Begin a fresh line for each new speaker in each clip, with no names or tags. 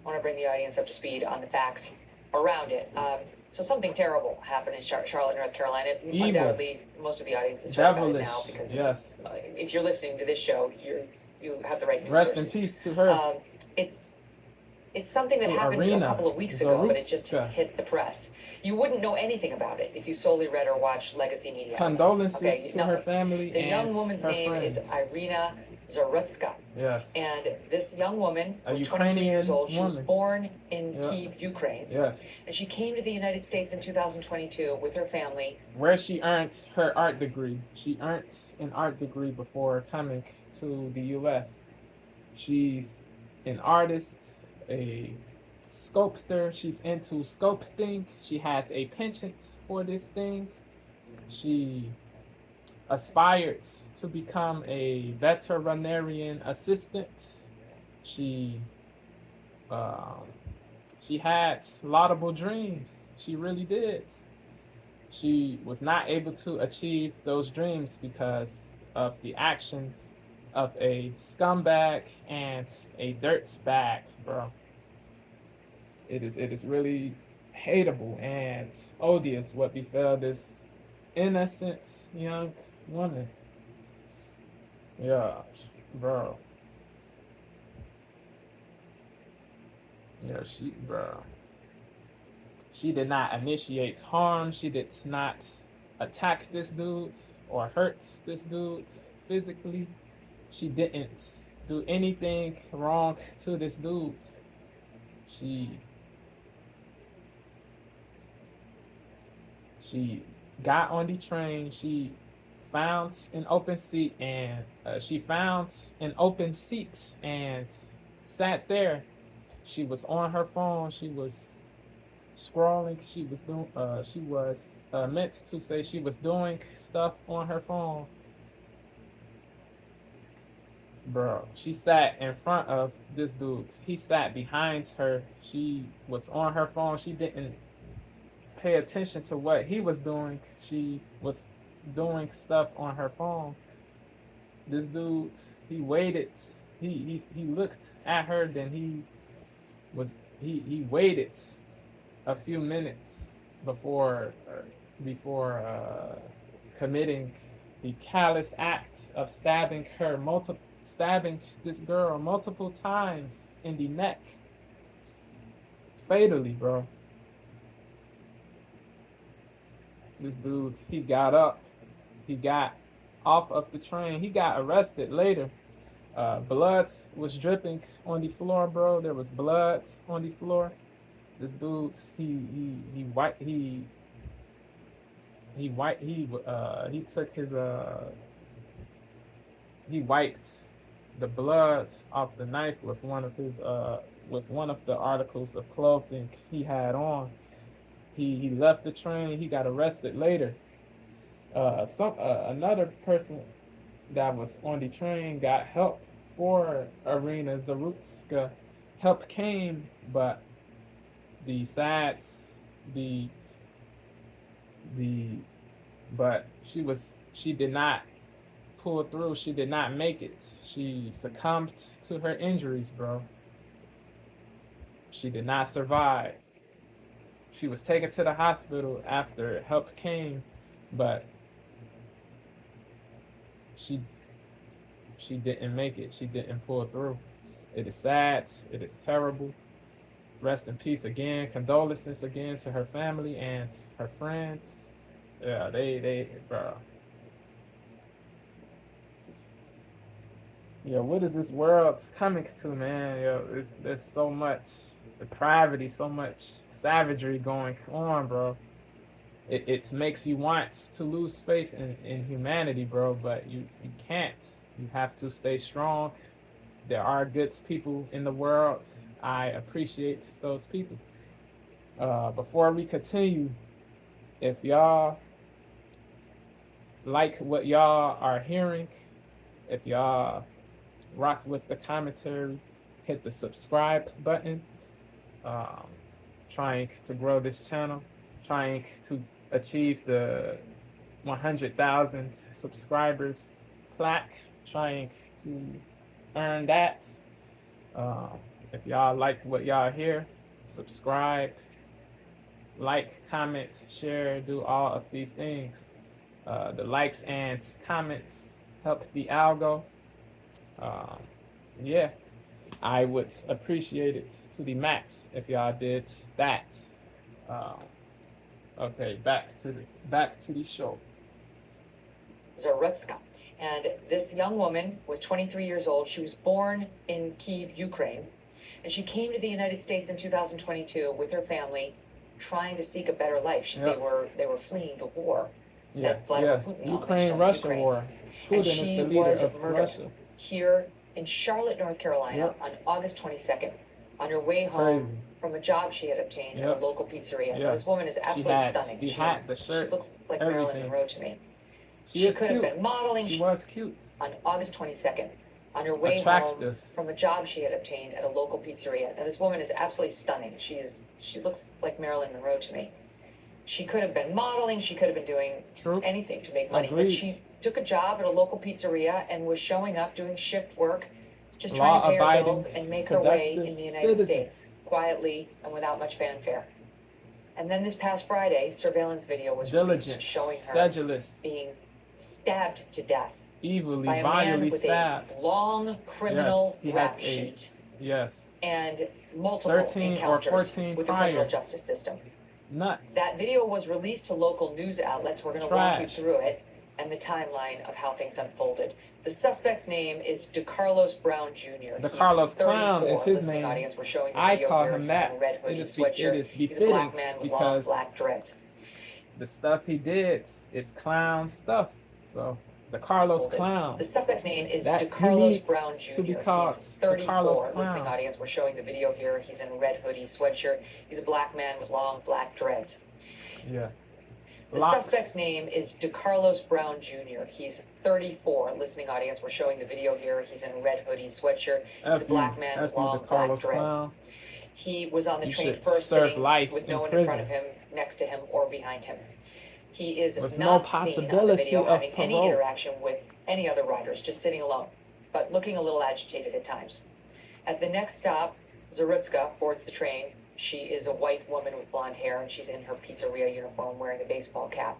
want to bring the audience up to speed on the facts around it. So something terrible happened in Charlotte, North Carolina.
Evil.
Undoubtedly, most of the audience is heard about it now
Devilish.
because
Yes.
If you're listening to this show, you have the right news
Rest
sources.
in peace to her.
It's something that
To
happened
Arena
a couple of weeks ago, but it just
Zarutska.
hit the press. You wouldn't know anything about it if you solely read or watched legacy media.
Condolences
Okay,
to her family
The
and
young woman's
her
name
friends.
is Irina Zarutska.
Yes.
And this young woman
A
was 23
Ukrainian
years old. She was
woman.
born in Kyiv, Ukraine.
Yes.
And she came to the United States in 2022 with her family.
Where she earned her art degree. She earned an art degree before coming to the U.S. She's an artist, a sculptor. She's into sculpting. She has a penchant for this thing. She aspired to become a veterinarian assistant. She had laudable dreams. She really did. She was not able to achieve those dreams because of the actions of a scumbag and a dirtbag, bro. It is really hateable and odious what befell this innocent young woman. Yeah, bro. Yeah, she did not initiate harm. She did not attack this dude or hurt this dude physically. She didn't do anything wrong to this dude. She got on the train. She found an open seat and sat there. She was on her phone. She was scrolling. She was meant to say she was doing stuff on her phone. Bro, she sat in front of this dude. He sat behind her. She was on her phone. She didn't pay attention to what he was doing. She was doing stuff on her phone. This dude, he waited. He looked at her, then he waited a few minutes before committing the callous act of stabbing this girl multiple times in the neck, fatally, bro. This dude, he got up, he got off of the train, he got arrested later. Blood was dripping on the floor, bro. There was blood on the floor. This dude, he wiped the blood off the knife with one of the articles of clothing he had on. He left the train. He got arrested later. Another person that was on the train got help for Irina Zarutska. Help came, but she did not pull through. She did not make it. She succumbed to her injuries, bro. She did not survive. She was taken to the hospital after help came, but she didn't make it. She didn't pull through. It is sad. It is terrible. Rest in peace again. Condolences again to her family and her friends. Yeah, bro. Yeah, what is this world coming to, man? Yo, there's so much depravity, so much savagery going on, bro. It makes you want to lose faith in humanity, bro, but you can't. You have to stay strong. There are good people in the world. I appreciate those people. Before we continue, if y'all like what y'all are hearing, if y'all rock with the commentary, hit the subscribe button. Trying to grow this channel, trying to achieve the 100,000 subscribers plaque, trying to earn that. If y'all like what y'all hear, subscribe, like, comment, share, do all of these things. The likes and comments help the algo. Um, yeah, I would appreciate it to the max if y'all did that. Um, okay, back to the show.
Zarutska. And this young woman was 23 years old. She was born in Kyiv, Ukraine. And she came to the United States in 2022 with her family, trying to seek a better life.
Yep.
They were fleeing the war
Yeah,
that Vladimir
yeah.
Putin unleashed on
Ukraine-Russia
Ukraine.
war.
And
Putin is
she
the leader
was
of
murdered
Russia.
here in Charlotte, North Carolina,
Yep.
on August 22nd, on her way home
Crazy.
from a job she had obtained at
Yep.
a local pizzeria. Now,
Yes.
this woman is
She
absolutely
had
stunning.
the hat, the shirt,
she looks like Marilyn
everything.
Monroe to me.
She
She
is
could have
cute.
been modeling.
She was cute.
On August 22nd, on her way home
Attractive.
from a job she had obtained at a local pizzeria. Now, this woman is absolutely stunning. She looks like Marilyn Monroe to me. She could have been modeling. She could have been doing
True.
anything to make money.
Agreed.
But she took a job at a local pizzeria and was showing up doing shift work, just trying to pay her
Law-abiding,
bills and make her way in the United
citizen.
States, quietly and without much fanfare. And then this past Friday, surveillance video was released
Diligent,
showing her
sedulous,
being stabbed to death
evilly,
by a man
vilely
with
stabbed.
a long criminal
Yes, he has
rap
a-
sheet
Yes.
and multiple
13 or
encounters
14
with the criminal
priors.
justice system.
Nuts.
That video was released to local news outlets. We're going to walk you
Trash.
through it and the timeline of how things unfolded. The suspect's name is DeCarlos Brown Jr.
The
He's
Carlos Clown
34.
is his
Listening
name.
audience, we're showing the
I
video
call
here.
him
He's
that.
in a red
It
hoodie
is
sweatshirt. He's a
befitting
black man with long
because
black dreads.
the stuff he did is clown stuff. So the Carlos Clown.
The suspect's name is
That he
DeCarlos
needs
Brown Jr.
to be called
He's
the
34.
Carlos
Listening
Clown.
audience, we're showing the video here. He's in a red hoodie sweatshirt. He's a black man with long black dreads.
Yeah.
The
Locks.
suspect's name is DeCarlos Brown Jr. He's 34. Listening audience, we're showing the video here. He's in a red hoodie sweatshirt. He's a black man with long black
Carlos
dreads.
Clown.
He was on the
You
train
should
first,
serve
sitting
life
with
in
no one in
prison.
front of him, next to him, or behind him. He is
With
not
no
seen on the
possibility
video
of
having any
parole.
interaction with any other riders, just sitting alone, but looking a little agitated at times. At the next stop, Zarutska boards the train. She is a white woman with blonde hair, and she's in her pizzeria uniform wearing a baseball cap.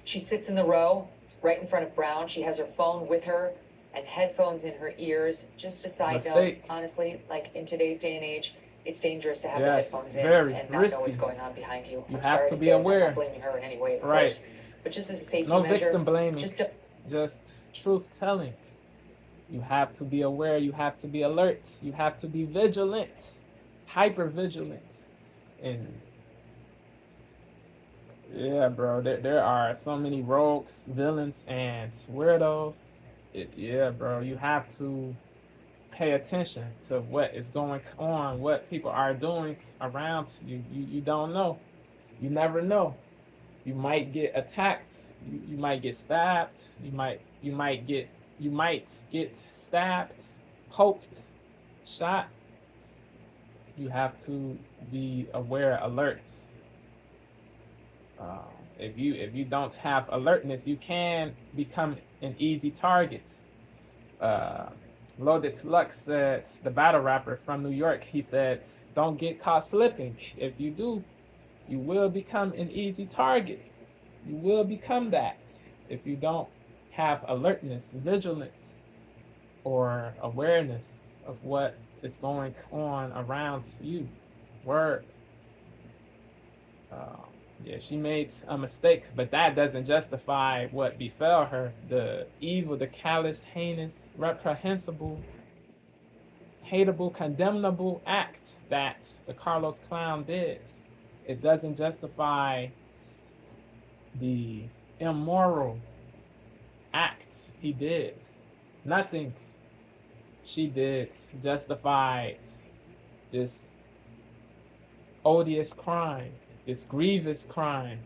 She sits in the row right in front of Brown. She has her phone with her and headphones in her ears. Just a side note,
Mistake.
honestly, like in today's day and age, it's dangerous to have the
Yes,
headphones in
very
and not
risky.
know what's going on behind you.
You
I'm
have
sorry
to be
say it, I'm
aware.
not blaming her in any way, of
Right.
course. But just as a safety
No
measure,
victim blaming.
just
Just truth telling. You have to be aware. You have to be alert. You have to be vigilant, hyper vigilant. And yeah, bro, there are so many rogues, villains, and weirdos. Yeah, bro, you have to pay attention to what is going on, what people are doing around you. You don't know. You never know. You might get attacked. You might get stabbed. You might get stabbed, poked, shot. You have to be aware, alert. If you don't have alertness, you can become an easy target. Loaded Lux said, the battle rapper from New York, he said, don't get caught slipping. If you do, you will become an easy target. You will become that if you don't have alertness, vigilance, or awareness of what is going on around you. Word. Yeah, she made a mistake, but that doesn't justify what befell her. The evil, the callous, heinous, reprehensible, hateable, condemnable act that the Carlos Clown did. It doesn't justify the immoral act he did. Nothing she did justified this odious crime, this grievous crime.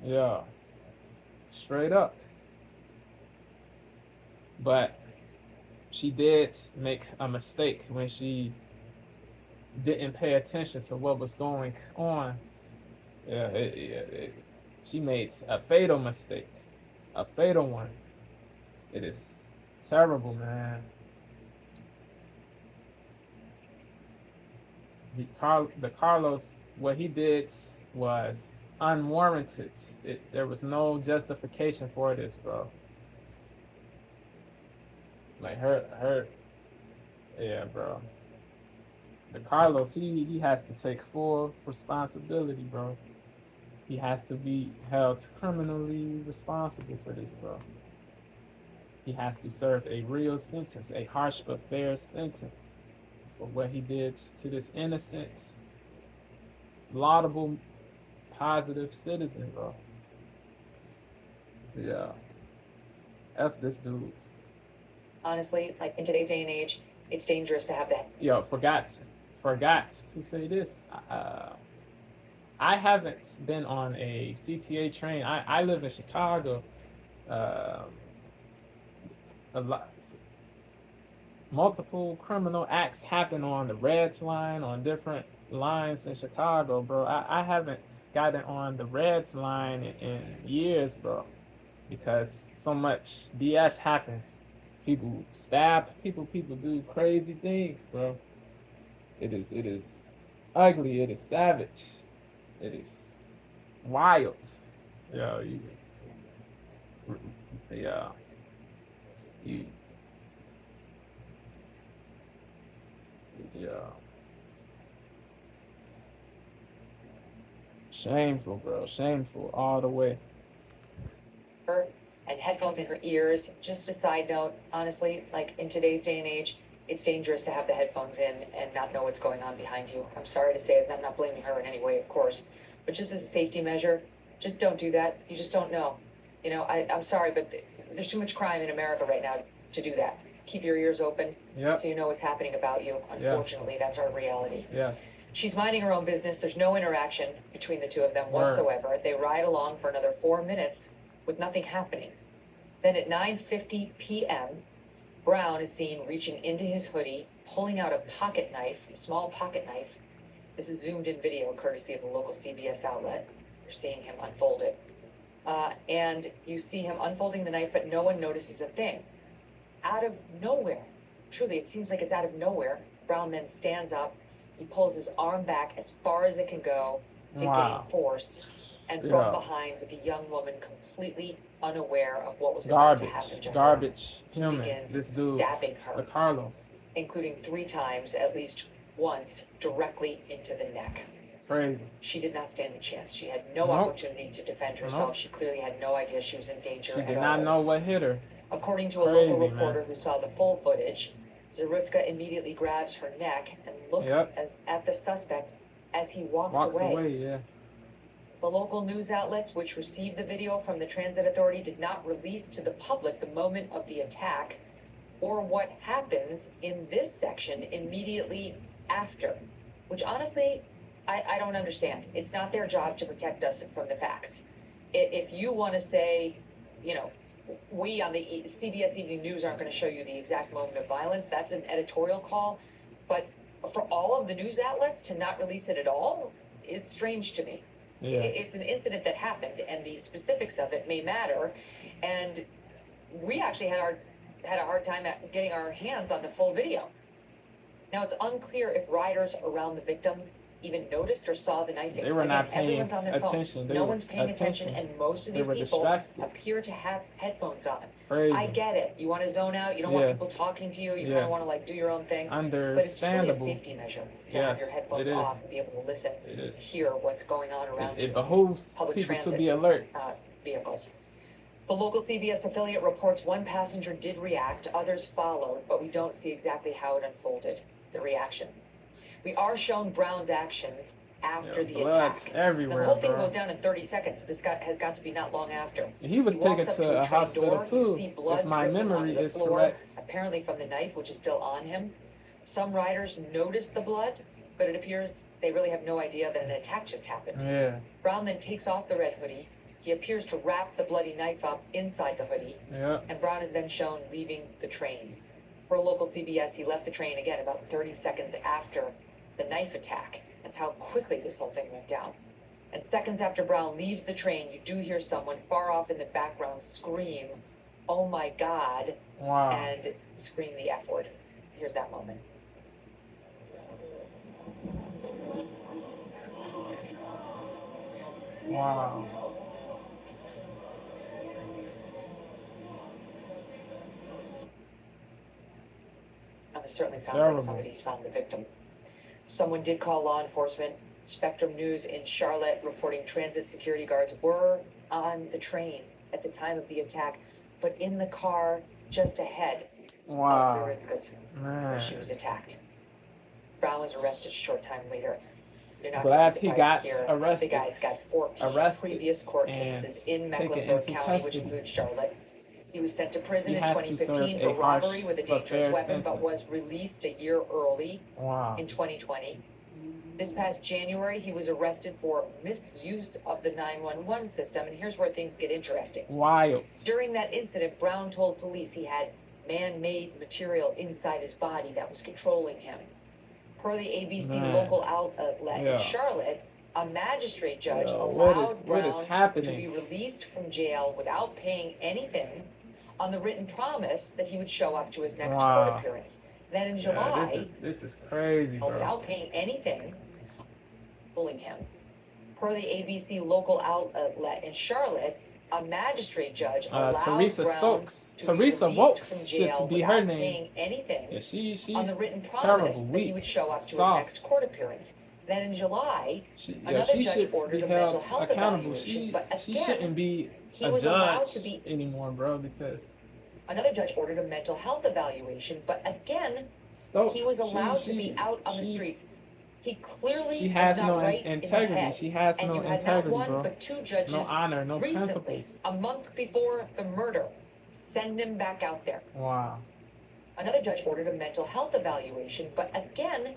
Yeah, straight up. But she did make a mistake when she didn't pay attention to what was going on. Yeah, she made a fatal mistake, a fatal one. It is terrible, man. the Carlos, what he did was unwarranted. There was no justification for this, bro. Like yeah, bro. The Carlos, he has to take full responsibility, bro. He has to be held criminally responsible for this, bro. He has to serve a real sentence, a harsh but fair sentence for what he did to this innocent, laudable, positive citizen, bro. Yeah. F this dude.
Honestly, like in today's day and age, it's dangerous to have that.
Yo, forgot to say this. I haven't been on a CTA train. I live in Chicago. A lot, multiple criminal acts happen on the Reds line, on different lines in Chicago, bro. I haven't gotten on the Reds line in years, bro, because so much BS happens. People stab people. People do crazy things, bro. It is ugly. It is savage. It is wild. Yeah, yeah, you, yeah. Shameful, bro. Shameful all the way.
Her and headphones in her ears. Just a side note, honestly, like in today's day and age, it's dangerous to have the headphones in and not know what's going on behind you. I'm sorry to say it, I'm not blaming her in any way, of course, but just as a safety measure, just don't do that. You just don't know. You know, I'm sorry, but there's too much crime in America right now to do that. Keep your ears open,
Yep.
so you know what's happening about you. Unfortunately, that's our reality.
Yeah.
She's minding her own business. There's no interaction between the two of them
Word.
whatsoever. They ride along for another 4 minutes with nothing happening. Then at 9:50 p.m., Brown is seen reaching into his hoodie, pulling out a pocket knife, a small pocket knife. This is zoomed in video courtesy of the local CBS outlet. You're seeing him unfold it. And you see him unfolding the knife, but no one notices a thing. Out of nowhere, truly, it seems like it's out of nowhere, Brown then stands up. He pulls his arm back as far as it can go to
Wow.
gain force. And from
Yeah.
behind, with the young woman completely unaware of what was about to happen to her,
Garbage
he
human.
begins
This dude,
stabbing her,
the Carlos.
including 3 times, at least once, directly into the neck.
Crazy.
She did not stand a chance. She had no
Nope.
opportunity to defend herself.
Nope.
She clearly had no idea she was in danger
She
at
did
all.
not know what hit her.
According to a
Crazy,
local reporter
man.
who saw the full footage, Zarutska immediately grabs her neck and looks
Yep.
at the suspect as he walks
Walks
away.
away, yeah.
The local news outlets which received the video from the transit authority did not release to the public the moment of the attack or what happens in this section immediately after, which honestly, I don't understand. It's not their job to protect us from the facts. If you want to say, you know, we on the CBS Evening News aren't going to show you the exact moment of violence, that's an editorial call, but for all of the news outlets to not release it at all is strange to me.
Yeah.
It's an incident that happened, and the specifics of it may matter. And we actually had a hard time at getting our hands on the full video. Now, it's unclear if riders around the victim even noticed or saw the knifing.
They were not paying
everyone's on their
attention.
phones. No one's paying attention, and most of
They
these
were
people
distracted.
appear to have headphones on.
Crazy.
I get it. You want to zone out. You don't
Yeah.
want people talking to you. You
Yeah.
kind of want to like do your own thing. But it's truly a
Understandable.
safety measure to have
Yes,
your headphones
it is.
off and be able to listen,
It is.
hear what's going on around you.
It behooves
Public
people to
transit,
be alert.
Vehicles. The local CBS affiliate reports one passenger did react, others followed, but we don't see exactly how it unfolded, the reaction. We are shown Brown's actions after the
Blood's
attack.
everywhere,
The whole thing
bro.
goes down in 30 seconds, so this has got to be not long after.
He was
He
taken
walks up
to
a
a
train
hospital
door, you
too,
see blood
if my
dripping
memory
onto the
is
floor,
correct.
apparently from the knife, which is still on him. Some riders notice the blood, but it appears they really have no idea that an attack just happened.
Yeah,
Brown then takes off the red hoodie. He appears to wrap the bloody knife up inside the hoodie,
yeah.
and Brown is then shown leaving the train. For local CBS, he left the train again about 30 seconds after the knife attack. That's how quickly this whole thing went down. And seconds after Brown leaves the train, you do hear someone far off in the background scream, "Oh my God,"
Wow.
and scream the F word. Here's that moment.
Wow.
It certainly sounds like
Terrible.
somebody's found the victim. Someone did call law enforcement. Spectrum News in Charlotte reporting transit security guards were on the train at the time of the attack, but in the car just ahead of
Wow.
Zarutska's when she
Man.
was attacked. Brown was arrested a short time later. You're not
Glad
gonna
he
be
got
surprised to hear
arrested.
the guy's got 14 previous court cases in
taken
Mecklenburg
into
County, which
custody.
includes Charlotte. He was sent to prison
He
in
has to serve
2015
a
for
harsh
robbery with a
but
dangerous
fair
weapon, but
sentence.
was released a year early
Wow.
in 2020. This past January, he was arrested for misuse of the 911 system, and here's where things get interesting.
Wild.
During that incident, Brown told police he had man-made material inside his body that was controlling him. Per the ABC
Man.
local outlet
Yeah.
in Charlotte, a magistrate judge
Yo,
allowed
what is
Brown to
happening?
be released from jail without paying anything on the written promise that he would show up to his next
Wow.
court appearance. Then in
Yeah,
July,
this is crazy, bro.
without paying anything, bullying him. Per the ABC local outlet in Charlotte, a magistrate judge allowed
Teresa
Brown
Stokes.
to
Teresa
be released
Wokes
from
should
jail
be her
without
name.
paying anything
Yeah, she's
on the written promise
terrible,
that he
weak,
would show up to
soft.
his next court appearance. Then in July,
She
another judge
should
ordered
be
a mental
held
health
accountable.
evaluation, but
She
again,
shouldn't be
he
a
was allowed
judge
to be
anymore, bro, because
another judge ordered a mental health evaluation, but again,
Stokes,
he was allowed to be out on the
she's-
streets. He clearly
She has
was not
no
right in the
integrity.
head.
She has
And
no
you had not
integrity,
one
bro.
but two judges
No honor, no
recently,
principles.
a month before the murder, send him back out there.
Wow.
Another judge ordered a mental health evaluation, but again,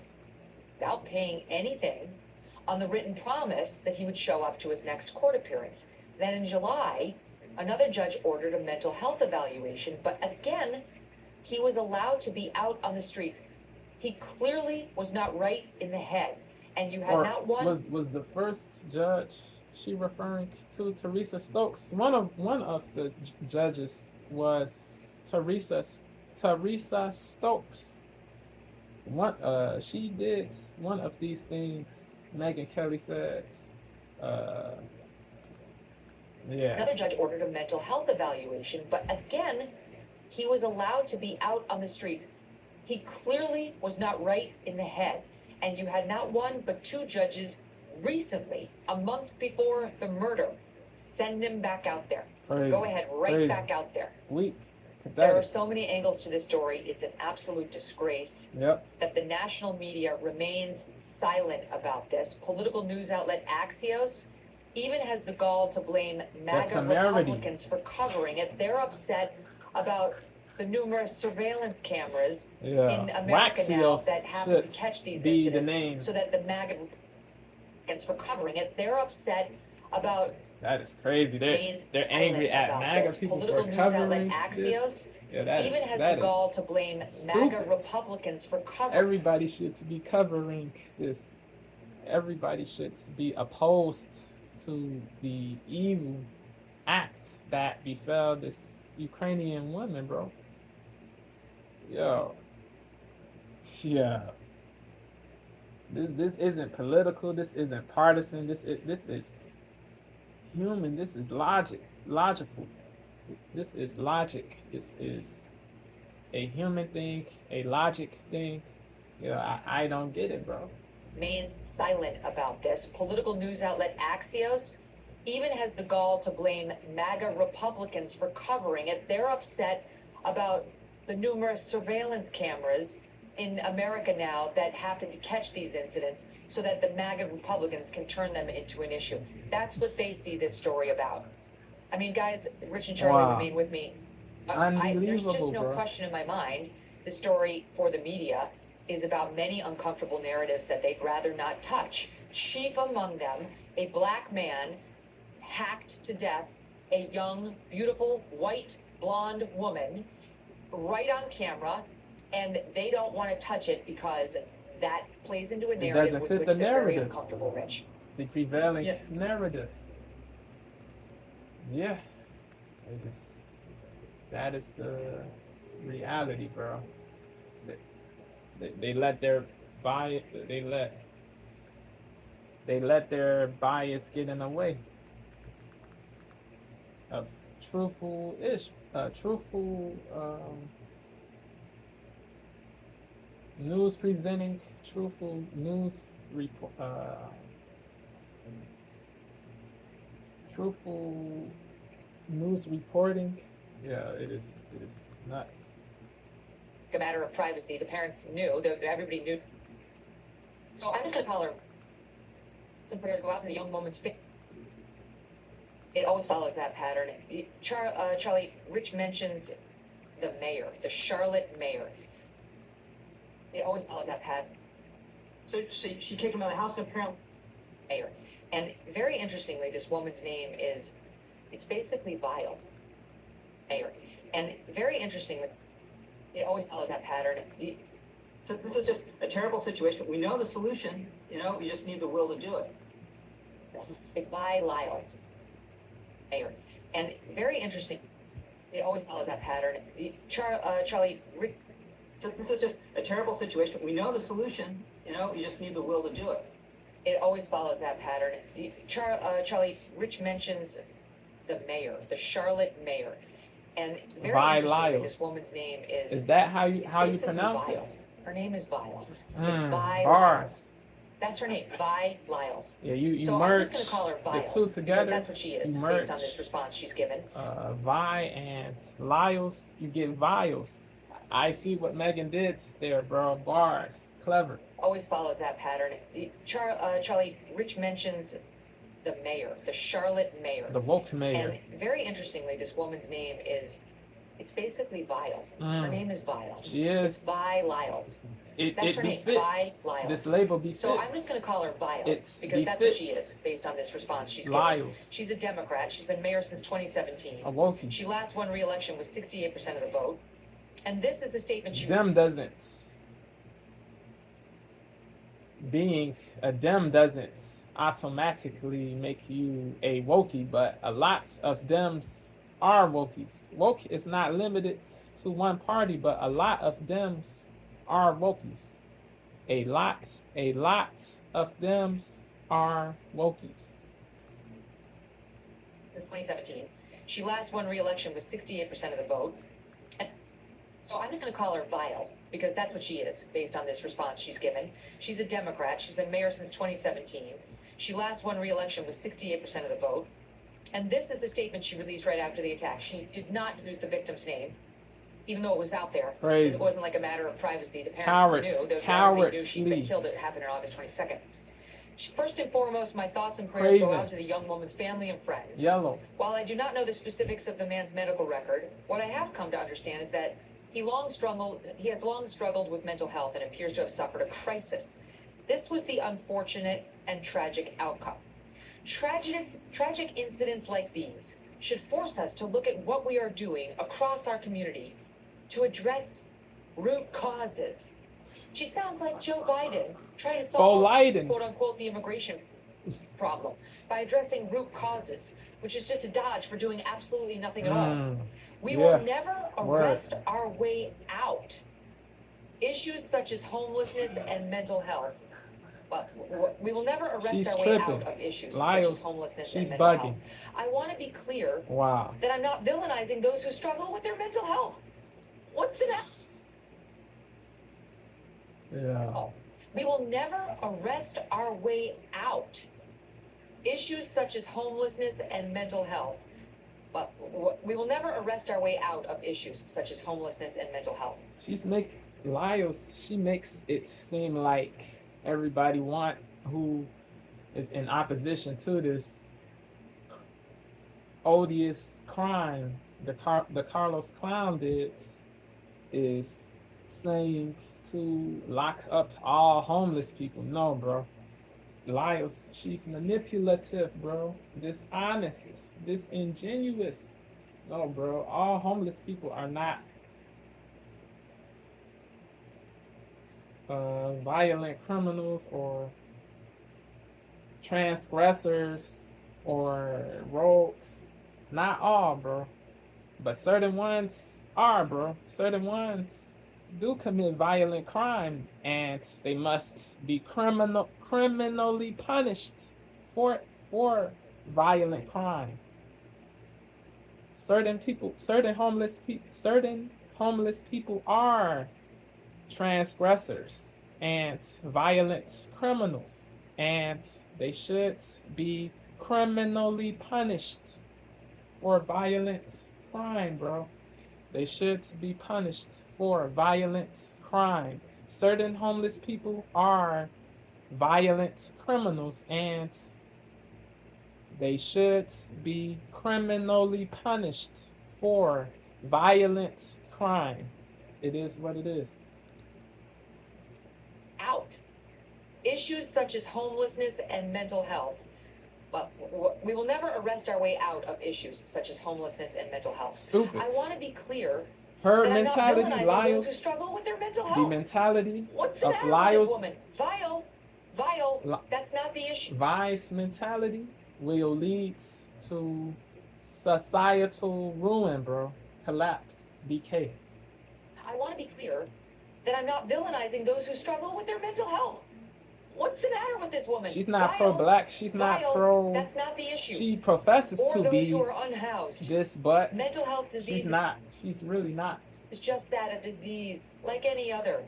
without paying anything on the written promise that he would show up to his next court appearance. Then in July, another judge ordered a mental health evaluation, but again, he was allowed to be out on the streets. He clearly was not right in the head, and you had
Or
not one.
was the first judge she referring to Teresa Stokes? One of the judges was Teresa Stokes. She did one of these things. Megan Kelly said, yeah.
Another judge ordered a mental health evaluation, but again, he was allowed to be out on the streets. He clearly was not right in the head, and you had not one but two judges recently, a month before the murder, send him back out there.
Crazy.
Go ahead, right
Crazy.
back out there.
Weak.
There are
Pathetic.
so many angles to this story. It's an absolute disgrace
Yep.
that the national media remains silent about this. Political news outlet Axios even has the gall to blame MAGA
temerity.
Republicans for covering it. They're upset about the numerous surveillance cameras
Yeah.
in America now
Waxios
that happen to
should
catch these
be the
incidents,
name.
so that the MAGA Republicans for covering it. They're upset about
That is crazy.
remains
They're
silent
angry at
about
MAGA
this.
people
Political
for
news outlet
covering
Axios
this. Yeah, that
even
is
has
that
the gall
is
to blame MAGA
stupid.
Republicans for covering.
Everybody should be covering this. Everybody should be opposed to the evil act that befell this Ukrainian woman, bro. Yo. Yeah. This isn't political. This isn't partisan. This is human. This is logical. This is logic. This is a human thing, a logic thing. Yeah, I don't get it, bro.
Remains silent about this. Political news outlet Axios even has the gall to blame MAGA Republicans for covering it. They're upset about the numerous surveillance cameras in America now that happen to catch these incidents, so that the MAGA Republicans can turn them into an issue. That's what they see this story about. I mean, guys, Rich and Charlie
Wow.
remain with me. There's
Unbelievable,
just no
bro.
question in my mind. The story for the media is about many uncomfortable narratives that they'd rather not touch. Chief among them, a black man hacked to death a young, beautiful, white, blonde woman right on camera, and they don't want to touch it because that plays into a narrative
doesn't
with
fit
which
the
they're very
narrative.
uncomfortable, Rich.
The prevailing
Yeah.
narrative. Yeah. It is, that is the reality, bro. They let their bias they let their bias get in the way. of truthful news presenting, truthful news report, truthful news reporting. Yeah, it is. It is nuts.
A matter of privacy. The parents knew. Everybody knew. So I'm just gonna call her. Some prayers go out in the young woman's face. It always follows that pattern. Charlie, Rich mentions the mayor, the Charlotte mayor. It always follows that pattern.
So she kicked him out of the house and apparently.
Mayor. And very interestingly, this woman's name is, it's basically Vile. Mayor. And very interestingly, it always follows that pattern.
So this is just a terrible situation. We know the solution, we just need the will to do it.
It's by Lyles. Mayor. And very interesting, it always follows that pattern. Charlie, Rick.
So this is just a terrible situation. We know the solution, you just need the will to do it.
It always follows that pattern. Charlie, Rich mentions the mayor, the Charlotte mayor. And very interestingly, this woman's name is...
Is that how you pronounce
Vile.
it?
Her name is Vile. It's Vi
bars.
Lyles. That's her name, Vi Lyles.
Yeah, you
so
merge
I'm just gonna call her Vile,
the two together.
That's what she is, based on this response she's given.
Vi and Lyles, you get vials. I see what Megan did there, bro. Bars. Clever.
Always follows that pattern. Charlie, Rich mentions the mayor, the Charlotte mayor.
The woke mayor.
And very interestingly, this woman's name is, it's basically Vile. Her name is Vile.
She is.
It's Vi Lyles.
That's
her
name.
Vi Lyles.
This label befits.
So I'm just going to call her Vile, because that's what she is, based on this response she's
Lyles.
given. She's a Democrat. She's been mayor since 2017.
A wokie.
She last won re-election with 68% of the vote. And this is the statement she...
Being a Dem doesn't automatically make you a wokie, but a lot of Dems are wokies. Woke is not limited to one party, but a lot of Dems are wokies. A lot of Dems are wokies.
Since 2017. She last won re-election with 68% of the vote. So I'm just going to call her Vile, because that's what she is, based on this response she's given. She's a Democrat. She's been mayor since 2017. She last won re-election with 68% of the vote. And this is the statement she released right after the attack. She did not use the victim's name, even though it was out there.
Crazy.
It wasn't like a matter of privacy. The parents knew. Everybody knew she'd been killed. It happened on August 22nd. First and foremost, my thoughts and prayers go out to the young woman's family and friends.
Yellow.
While I do not know the specifics of the man's medical record, what I have come to understand is that he has long struggled with mental health and appears to have suffered a crisis. This was the unfortunate and tragic outcome. Tragic incidents like these should force us to look at what we are doing across our community to address root causes. She sounds like Joe Biden trying to solve, quote unquote, the immigration problem by addressing root causes, which is just a dodge for doing absolutely nothing at all. We will never arrest our way out. Issues such as homelessness and mental health. But we will never arrest our way out of issues such as homelessness and mental health. I want to be clear that I'm not villainizing those who struggle with their mental health. What's the next?
Yeah.
We will never arrest our way out. Issues such as homelessness and mental health. But we will never arrest our way out of issues such as homelessness and mental health.
She makes it seem like everybody who is in opposition to this odious crime the Carlos Clown did is saying to lock up all homeless people. No, bro. Lyles, she's manipulative, bro. Dishonest, disingenuous. No, bro. All homeless people are not violent criminals or transgressors or rogues. Not all, bro. But certain ones are, bro. Certain ones do commit violent crime, and they must be criminally punished for violent crime. certain homeless people are transgressors and violent criminals, and they should be criminally punished for violent crime, bro. They should be punished for violent crime. Certain homeless people are violent criminals, and they should be criminally punished for violent crime. It is what it is.
Out. Issues such as homelessness and mental health. Well, we will never arrest our way out of issues such as homelessness and mental health.
Stupid.
I want to be clear
Her
that
mentality,
I'm not villainizing those who
Lyles,
struggle with their mental
the
health.
mentality
What's the
of
matter with
Lyles,
this woman? Vile. That's not the issue.
Vi's mentality will lead to societal ruin, bro. Collapse, decay.
I want to be clear that I'm not villainizing those who struggle with their mental health. What's the matter with this woman?
She's not
Vile.
pro-black. She's not pro.
That's not the issue.
She professes
or
to
those
be
who are unhoused.
this, but
Mental health disease
she's not. She's really not.
is just that, a disease like any other.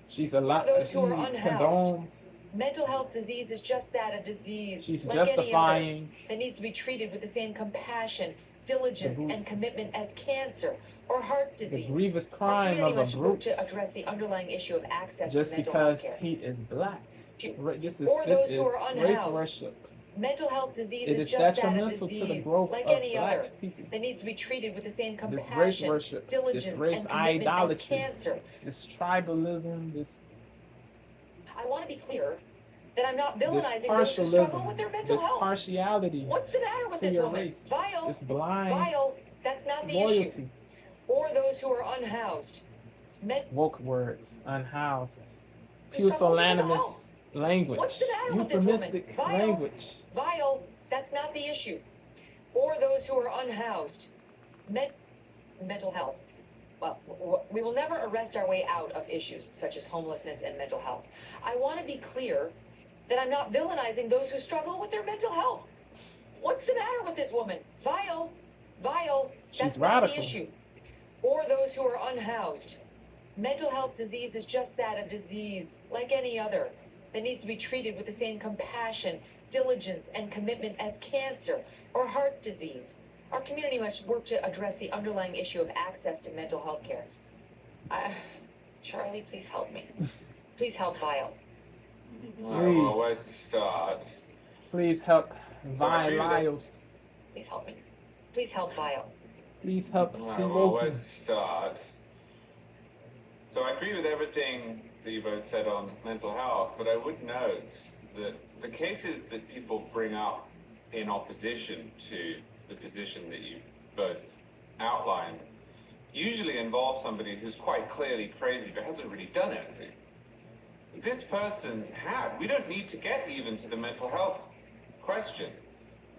She's a lot.
those
She
who are unhoused.
condones.
Mental health disease is just that, a disease
She's
like
justifying.
any other, that needs to be treated with the same compassion, diligence, and commitment as cancer or heart
The
disease.
grievous
Our
crime
community
of a
must work
brute
to address the underlying issue of access
just
to mental health
because
care.
he is black. This is
or those who are
race
unhoused.
worship.
Mental health disease
It
is
is
just that, a
detrimental to the
disease
growth
like
of
any
black
other,
people.
that needs to be treated with the same
This race
compassion,
worship,
diligence,
this race
and commitment as
idolatry,
cancer.
this tribalism, this
I want to be clear that I'm not villainizing those who
partialism,
struggle with their mental
this
health.
partiality
What's the matter with
to
this
your
woman?
race,
Vile.
this blind
That's not the issue.
loyalty.
Or those who are unhoused.
Woke words, unhoused,
Who struggle with mental
pusillanimous language,
What's the matter with this woman?
euphemistic
Vile.
language.
Vile. That's not the issue. Or those who are unhoused. Mental health. Well, we will never arrest our way out of issues such as homelessness and mental health. I want to be clear that I'm not villainizing those who struggle with their mental health. What's the matter with this woman? Vile.
She's
That's
radical.
not the issue. Or those who are unhoused. Mental health disease is just that, a disease like any other, that needs to be treated with the same compassion, diligence, and commitment as cancer or heart disease. Our community must work to address the underlying issue of access to mental health care. Charlie, please help me. Please help Vile.
Well, where to start?
Please help Vi Lyles.
Please help me. Please help Vile.
Please help
Well, where
Devoted.
to start? So I agree with everything that you both said on mental health, but I would note that the cases that people bring up in opposition to the position that you both outlined usually involve somebody who's quite clearly crazy but hasn't really done anything. This person had. We don't need to get even to the mental health question,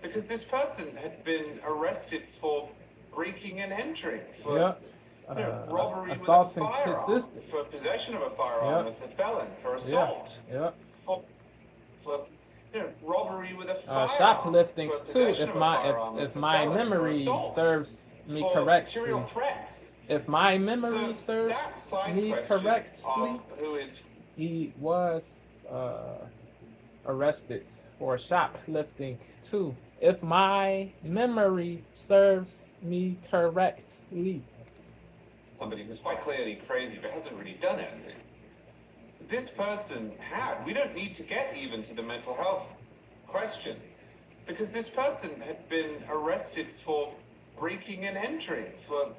because this person had been arrested for breaking and entering, for
Yep.
robbery
Assaulting
with a
his
firearm,
sister.
for possession of a firearm
Yep.
as a felon, for assault,
Yep.
for robbery with a firearm,
Shoplifting
for
too.
possession
If
of a
my
firearm
if
as a
my
felon, for
memory
assault,
serves me
for
correctly,
material threats.
if my memory
So
serves
that side
me
question
correctly,
of who is
he was arrested for shoplifting too. If my memory serves me correctly.
somebody who's quite clearly crazy but hasn't really done anything. This person had. We don't need to get even to the mental health question, because this person had been arrested for breaking and entering, for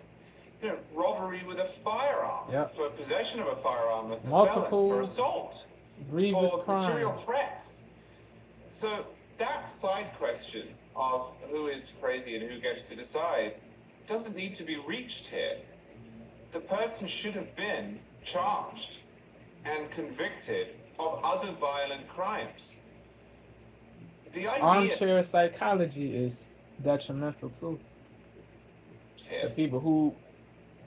robbery with a firearm,
Yep.
for possession of a firearm as a
Multiple
felon, for assault,
grievous
for material
crimes.
threats. So that side question of who is crazy and who gets to decide doesn't need to be reached here. The person should have been charged and convicted of other violent crimes. The idea
Armchair psychology is detrimental too. The
here,
people who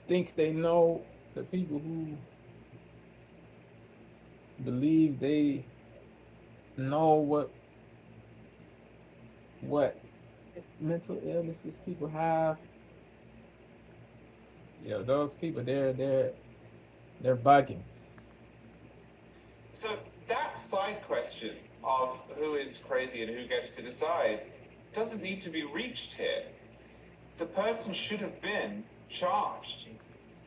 think they know, the people who believe they know what mental illnesses people have, those people, they're bugging.
So that side question of who is crazy and who gets to decide doesn't need to be reached here. The person should have been charged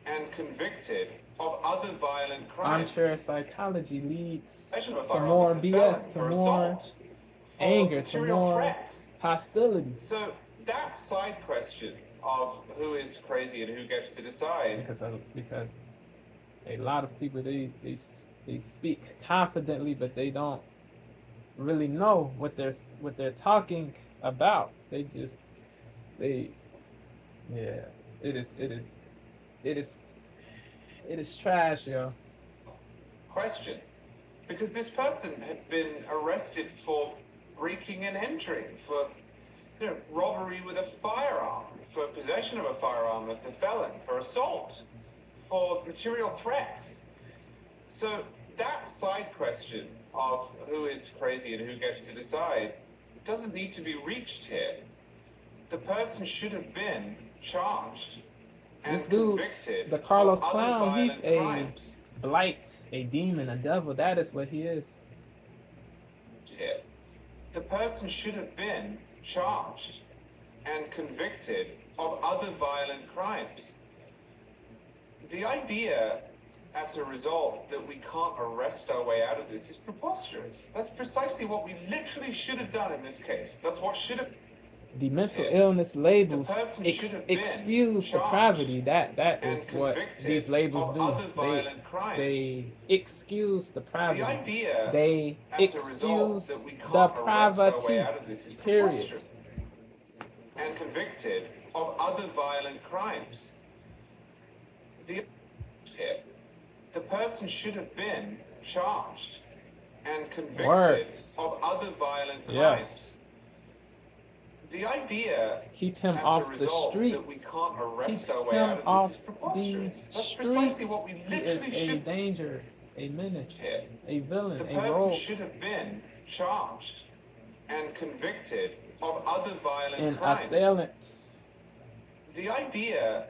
and convicted of other violent crimes.
Armchair psychology leads
Possession of a
to
firearm
more
is a
BS,
felon
to
for
more
assault, for
anger, to
material
more
threats.
hostility.
So that side question of who is crazy and who gets to decide,
Because a lot of people, they speak confidently, but they don't really know what they're talking about. They yeah, it is trash, yo.
question, because this person had been arrested for breaking and entering, for robbery with a firearm, for possession of a firearm as a felon, for assault, for material threats. So that side question of who is crazy and who gets to decide doesn't need to be reached here. The person should have been charged and
This dude's
convicted
the Carlos
of other
Clown. He's
violent
a
crimes.
blight, a demon, a devil. That is what he is.
Here. The person should have been charged and convicted of other violent crimes. The idea, as a result, that we can't arrest our way out of this is preposterous. That's precisely what we literally should have done in this case. That's what should have...
The mental illness labels
The person should have been
excuse
charged
depravity. That
and
is what
convicted
these labels
of
do.
other violent crimes.
They excuse
The
depravity.
idea,
They
as a result,
excuse
that we can't arrest our way
depravity.
out of this is
Period.
preposterous. And convicted of other violent crimes. The person should have been charged and convicted
Words.
of other violent crimes.
Yes.
The idea,
Keep him
as a
off the
result,
streets.
that we can't arrest
Keep
our way
him
out of
off
this is
the
preposterous. That's
streets.
precisely what we
He is
literally
a
should.
danger, a menace, a villain,
The
a
person
rogue,
should have been charged and convicted of other violent
an
crimes.
assailant.
The idea,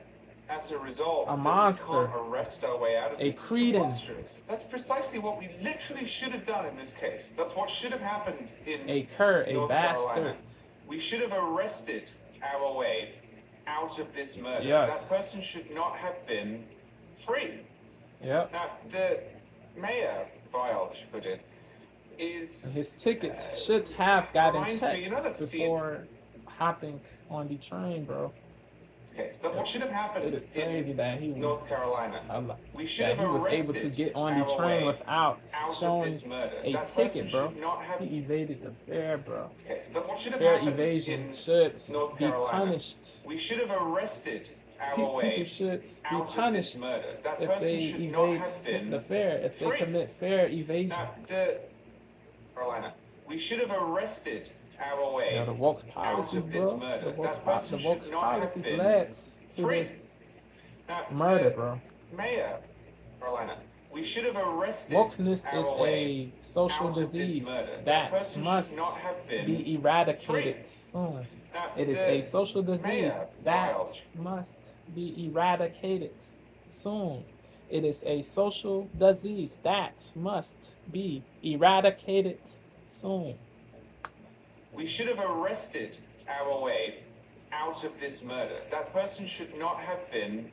as a result,
A
that
monster.
we can't arrest our way out of
A
this is
cretin.
preposterous. That's precisely what we literally should have done in this case. That's what should have happened in
A cur, a
North
bastard.
Carolina. We should have arrested our way out of this murder.
Yes.
That person should not have been free.
Yep.
Now, the mayor, Vilge, put it, is...
His ticket should have gotten
reminds me, you know that
checked
scene-
before hopping on the train, bro.
Okay, that's what should have happened
It is crazy
in
that he was
North Carolina. We should
that
have
he was able to
arrested
get on the
our
train
way
without
out of
showing
this murder.
a
That
ticket,
person
bro.
should not have...
He evaded the fare, bro.
Okay, that's what should have
Fair
happened
evasion
in
should
North
be
Carolina.
punished.
We should have arrested our
People
way
should be
out of this
punished
murder. That
if
person
they
should not
evade
have been
the fare, if they
free.
commit fare evasion.
Now, Carolina, we should have arrested our way
Now the woke
out
policies,
of this
bro.
murder.
The
That person
woke
should not have
policies
been
led to
free.
this
Now,
murder,
the
bro.
Mayor, Carolina, we should have arrested
Wokeness
our
is
way
a social
out of this
disease
murder.
that
person
must
should not have been
be eradicated soon.
Now,
It is
the
a social disease
mayor,
that
Vilge,
must be eradicated soon. It is a social disease that must be eradicated soon.
we should have arrested our way out of this murder. That person should not have been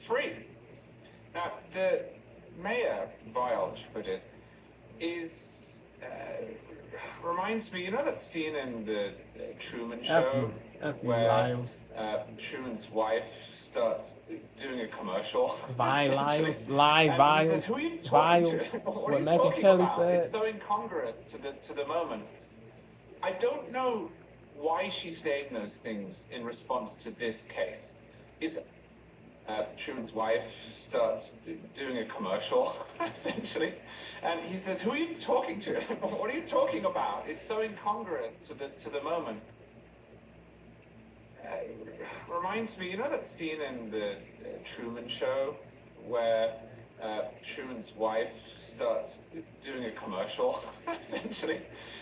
free. Now, the mayor, Vilge, put it, is reminds me, you know that scene in the Truman Show
F you,
where
Lyles.
Truman's wife starts doing a commercial?
Lyles,
essentially.
lie,
And he
Viles,
says, "Who are you talking
Viles.
to? What are
What
you
Megyn
talking
Kelly
about?
said.
It's so incongruous to the moment." I don't know why she's saying those things in response to this case. It's Truman's wife starts doing a commercial, essentially, and he says, "Who are you talking to? What are you talking about?" It's so incongruous to the moment. Reminds me, you know that scene in the Truman Show where Truman's wife starts doing a commercial, essentially,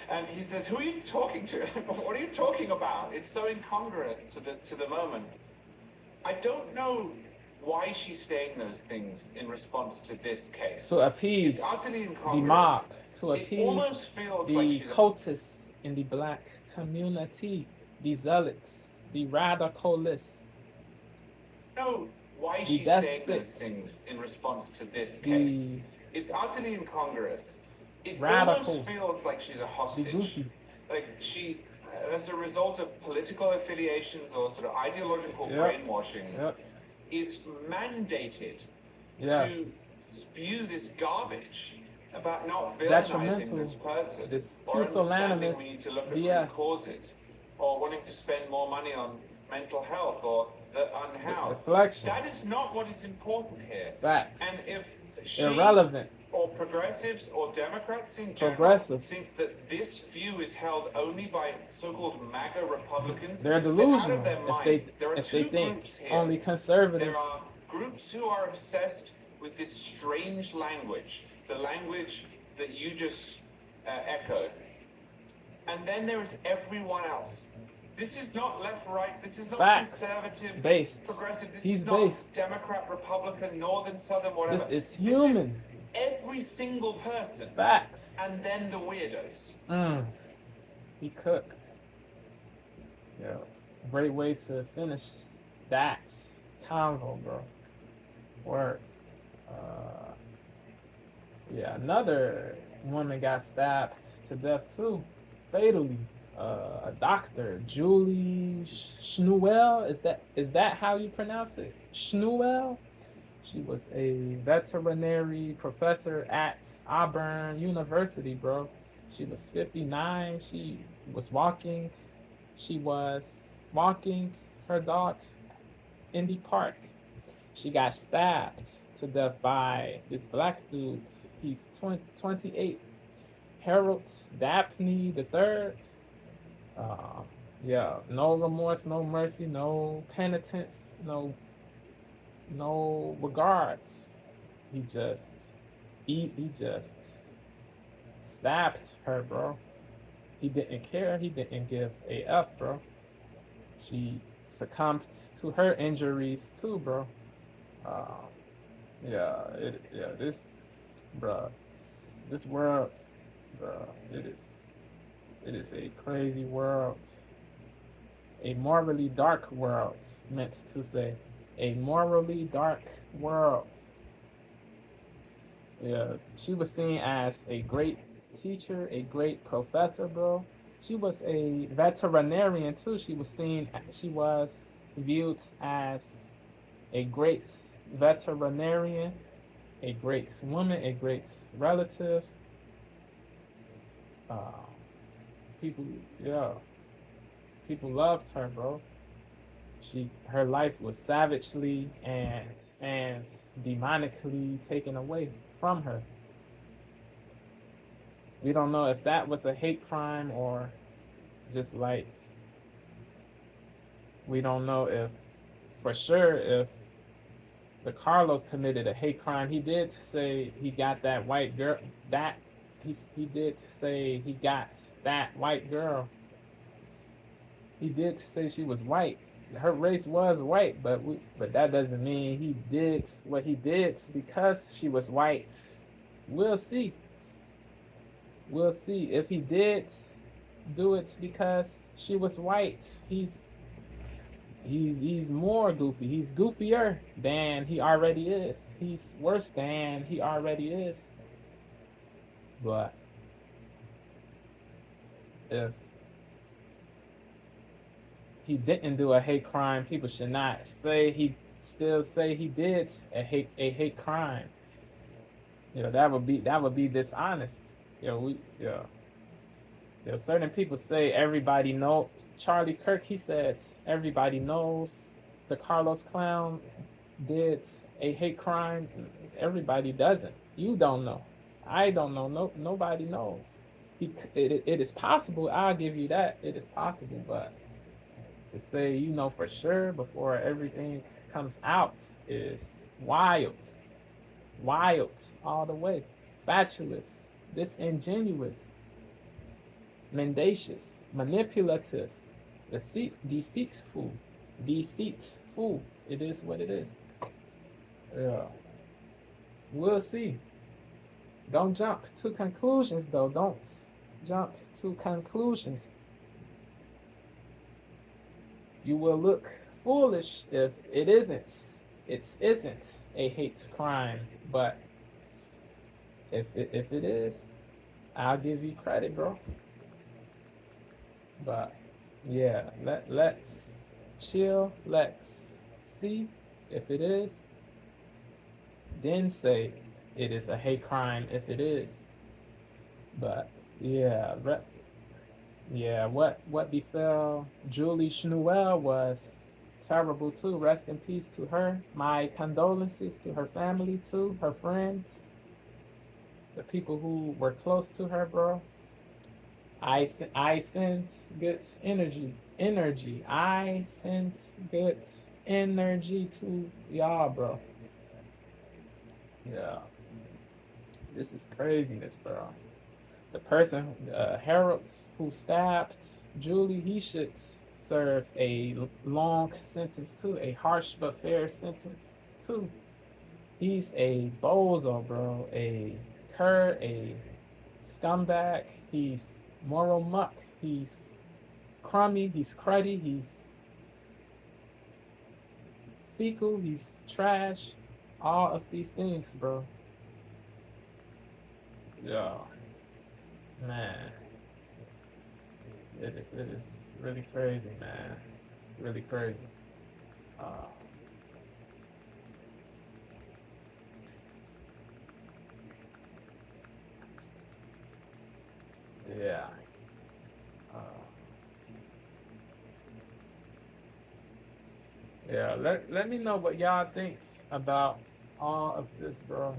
and he says, "Who are you talking to? What are you talking about?" It's so incongruous to the moment. I don't know why she's saying those things in response to this case.
To appease
It's utterly
the
incongruous.
mob, to
It
appease
almost feels
the
like she's
cultists in the black community, the zealots, the radicalists,
know why
the
she's saying those
despots,
things in response to this case.
the
It's utterly incongruous. It
radicals,
almost feels like she's a
the
hostage.
goofies.
Like she, as a result of political affiliations or sort of ideological
Yep.
brainwashing,
Yep.
is mandated
Yes.
to spew this garbage about not villainizing
Detrimental,
this person,
this
or understanding
pusillanimous
we need to look at
BS.
root causes, or wanting to spend more money on mental health or the unhoused.
Reflection.
That is not what is important here.
Facts.
And if she
Irrelevant.
or progressives or Democrats in general
Progressives.
think that this view is held only by so-called MAGA Republicans,
They're
they're out
delusional
of their
if
mind. There are
they
two
think
groups here.
only
There
conservatives.
are groups who are obsessed with this strange language, the language that you just echoed. And then there is everyone else. This is not left-right, this is not
Facts.
conservative,
Based.
progressive, this
He's
is not
based.
Democrat, Republican, Northern, Southern, whatever.
This is human.
Every single person,
Facts.
and then the weirdos.
He cooked. Yeah. Great way to finish that convo, bro. Worked. Yeah, another woman got stabbed to death too, fatally. A doctor, Julie Schnuelle. Is that how you pronounce it? Schnuelle. She was a veterinary professor at Auburn University, bro. She was 59. She was walking. She was walking her dog in the park. She got stabbed to death by this black dude. He's 28. Harold Dabney III. Yeah, no remorse, no mercy, no penitence, no regards. He just stabbed her, bro. He didn't care. He didn't give a F, bro. She succumbed to her injuries too, bro. This world, bro, it is a crazy world. A morally dark world, meant to say. A morally dark world. Yeah, she was seen as a great teacher, a great professor, bro. She was a veterinarian too. She was viewed as a great veterinarian, a great woman, a great relative. People loved her, bro. Her life was savagely and demonically taken away from her. We don't know if that was a hate crime or just like, we don't know if for sure if the Carlos committed a hate crime. He did say he got that white girl. He did say he got that white girl. He did say she was white. Her race was white, but that doesn't mean he did what he did because she was white. We'll see. We'll see if he did do it because she was white. He's more goofy. He's goofier than he already is. He's worse than he already is. But if he didn't do a hate crime, people should not say he did a hate crime. That would be dishonest. Certain people say everybody knows. Charlie Kirk, he said everybody knows the Carlos Clown did a hate crime. Everybody doesn't. You don't know. I don't know. Nobody knows. It is possible. I'll give you that. It is possible, but to say for sure before everything comes out is wild. wild all the way, fatuous, disingenuous, mendacious, manipulative, deceitful, deceitful. It is what it is. Yeah. We'll see. Don't jump to conclusions, though. Don't jump to conclusions. You will look foolish if it isn't. It isn't a hate crime, but if it is, I'll give you credit, bro. But yeah, let's chill. Let's see if it is. Then say it is a hate crime if it is. But yeah, what befell Julie Schnuelle was terrible too. Rest in peace to her. My condolences to her family too, her friends, the people who were close to her, bro. I sent good energy. I sent good energy to y'all, bro. Yeah. This is craziness, bro. The person, Harold, who stabbed Julie, he should serve a long sentence too, a harsh but fair sentence too. He's a bozo, bro, a cur, a scumbag. He's moral muck. He's crummy. He's cruddy. He's fecal. He's trash. All of these things, bro. Yeah. Man. It is really crazy, man. Really crazy. Yeah. Yeah, let me know what y'all think about all of this, bro.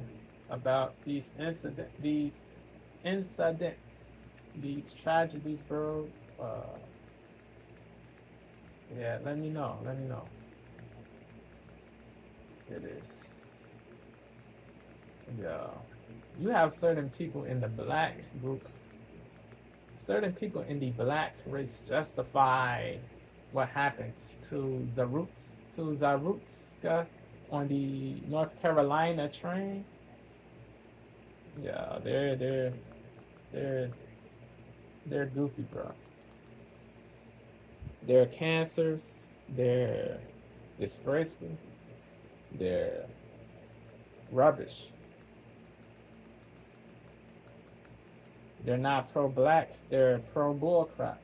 About these incidents, these tragedies, bro. Yeah, let me know. Let me know. It is. Yeah. You have certain people in the black group, certain people in the black race justify what happened to Zarutska on the North Carolina train. Yeah, they're goofy, bro. They're cancers. They're disgraceful. They're rubbish. They're not pro-black. They're pro-bullcrap.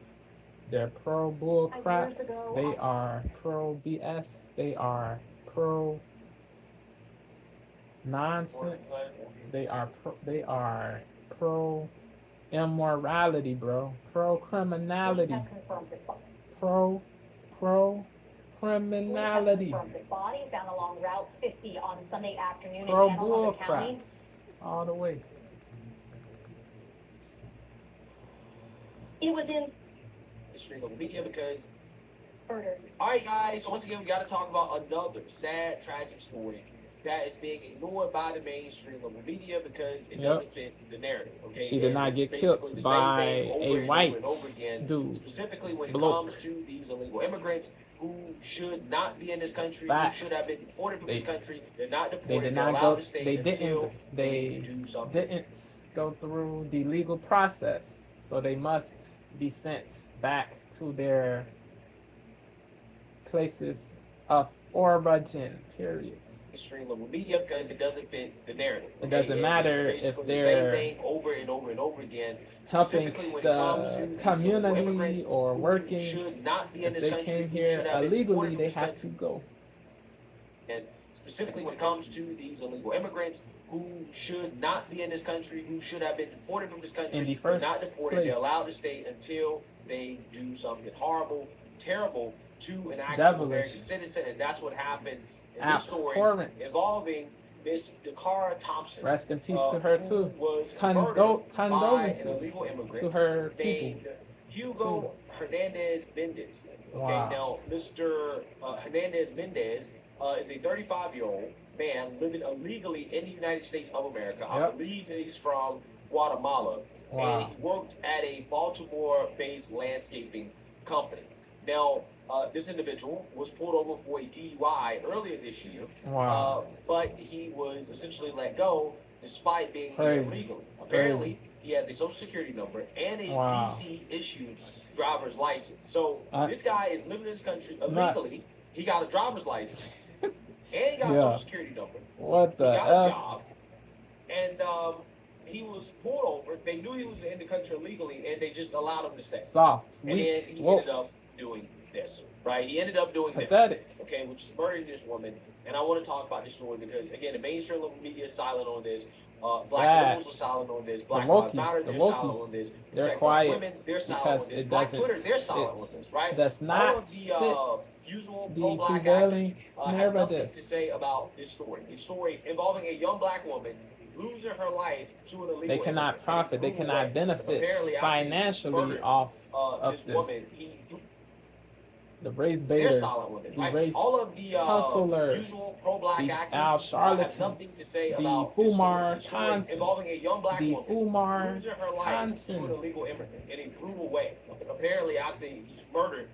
They're pro-bullcrap. They are pro-BS. They are pro-nonsense. They are pro-immorality, bro. Pro-criminality. Pro-criminality.
Body found along Route 50 on Sunday afternoon in
Pro-bullcrap.
County.
All the way.
It was in
Stream of media because
murder.
all right guys, so once again we got to talk about another sad tragic story that is being ignored by the mainstream of the media because it doesn't fit the narrative. Okay,
She did not get killed by a white dude.
Specifically when it
Bloke.
comes to these illegal immigrants who should not be in this country,
Facts.
who should have been deported from this country. They're not deported.
They did
They're
not
allowed
go.
to stay
They
until
didn't.
do something.
Didn't go through the legal process, so they must be sent back to their places of origin. Period.
Stream of media because it doesn't fit the narrative.
It doesn't matter
it's
if
basically
they're
the same thing over and over and over again.
helping
Specifically when it
the
comes to these
community
immigrants
or
who
working.
should not be in
If
this
they
country,
came
who
here
should have been
illegally,
deported from
they
this
have to
country.
go.
And specifically when it comes to these illegal immigrants who should not be in this country, who should have been deported from this country,
In the
they're
first
not deported.
place.
They're allowed to stay until they do something horrible, terrible to an actual
Devilish.
American citizen, and that's what happened in this story
Abhorrent.
involving Miss Dakara Thompson.
Rest in peace to her
who
too.
was murdered by an
Condolences
illegal immigrant
to her people.
named Hugo Hernandez Mendez. Okay,
Wow.
now Mr. Hernandez Mendez is a 35-year-old man living illegally in the United States of America. I
Yep.
believe he's from Guatemala. And
Wow.
he worked at a Baltimore-based landscaping company. Now, this individual was pulled over for a DUI earlier this year,
Wow.
but he was essentially let go despite being here
Crazy.
illegally. Apparently, he has a social security number and a
Wow.
DC-issued driver's license. So this guy is living in this country illegally.
Nuts.
He got a driver's license and he got a
Yeah.
social security number.
What
He
the
got a
F?
job, and he was pulled over. They knew he was in the country illegally, and they just allowed him to stay.
Soft.
And then
Weak.
he
Woke.
ended up doing this, right? He ended up doing this,
Pathetic.
okay, which is murdering this woman. And I want to talk about this story because, again, the mainstream media is silent on this. Black
Sad.
liberals are silent on this. Black
wokies,
Lives Matter,
the
they're silent
wokies,
on this.
they're
Protect Black
quiet
women, they're silent
because
on this.
it
Black
doesn't-
Twitter, they're silent on
it's-
this, right?
does
All
not
of the usual
the
pro-black
prevailing
actors have nothing
narrative.
to say about this story. A story involving a young black woman losing her life to an illegal
They cannot
immigrant.
profit. They
Proven
cannot
way.
benefit
Apparently, after he
financially
murdered,
off of
this
this.
woman,
The race
they're
baiters,
solid with it,
the
right?
race
All of the
hustlers,
usual pro-black
these
actors
Al
have
charlatans,
nothing to say
the
about this
Fumar
story involving a young black
the
woman
Fumar
losing her life to an illegal immigrant in a brutal way. Apparently, after he murdered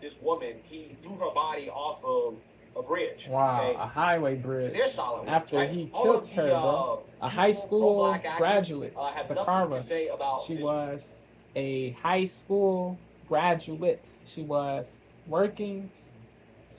this woman, he threw her body off of a bridge.
Wow,
okay?
a highway bridge.
They're solid with it,
After
right?
he
All
killed
of the,
her, bro. A high
usual
school
pro-black actors,
graduate,
have
the
nothing
Cara.
to say about
She
this.
was a high school graduate. She was working.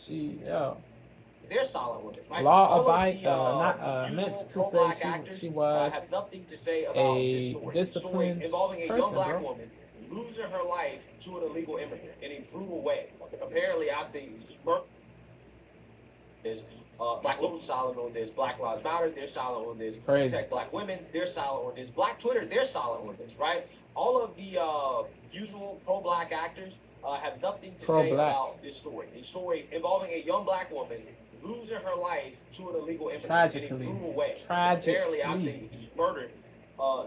They're solid with it, right?
Law
All of
abide,
the,
not meant
usual
to
pro-black
say
actors,
she was
have nothing to say about
a
this story.
disciplined
Story involving a young
person,
black
bro.
woman losing her life to an illegal immigrant in a brutal way. Apparently, after he murdered this, black liberals are silent on this. Black Lives Matter, they're silent on this.
Crazy.
Protect black women, they're silent on this. Black Twitter, they're silent on this, right? All of the usual pro-black actors have nothing to say
Pro-black.
about this story. A story involving a young black woman losing her life to an illegal immigrant
Tragically.
in a brutal way.
Tragically.
Apparently, after he murdered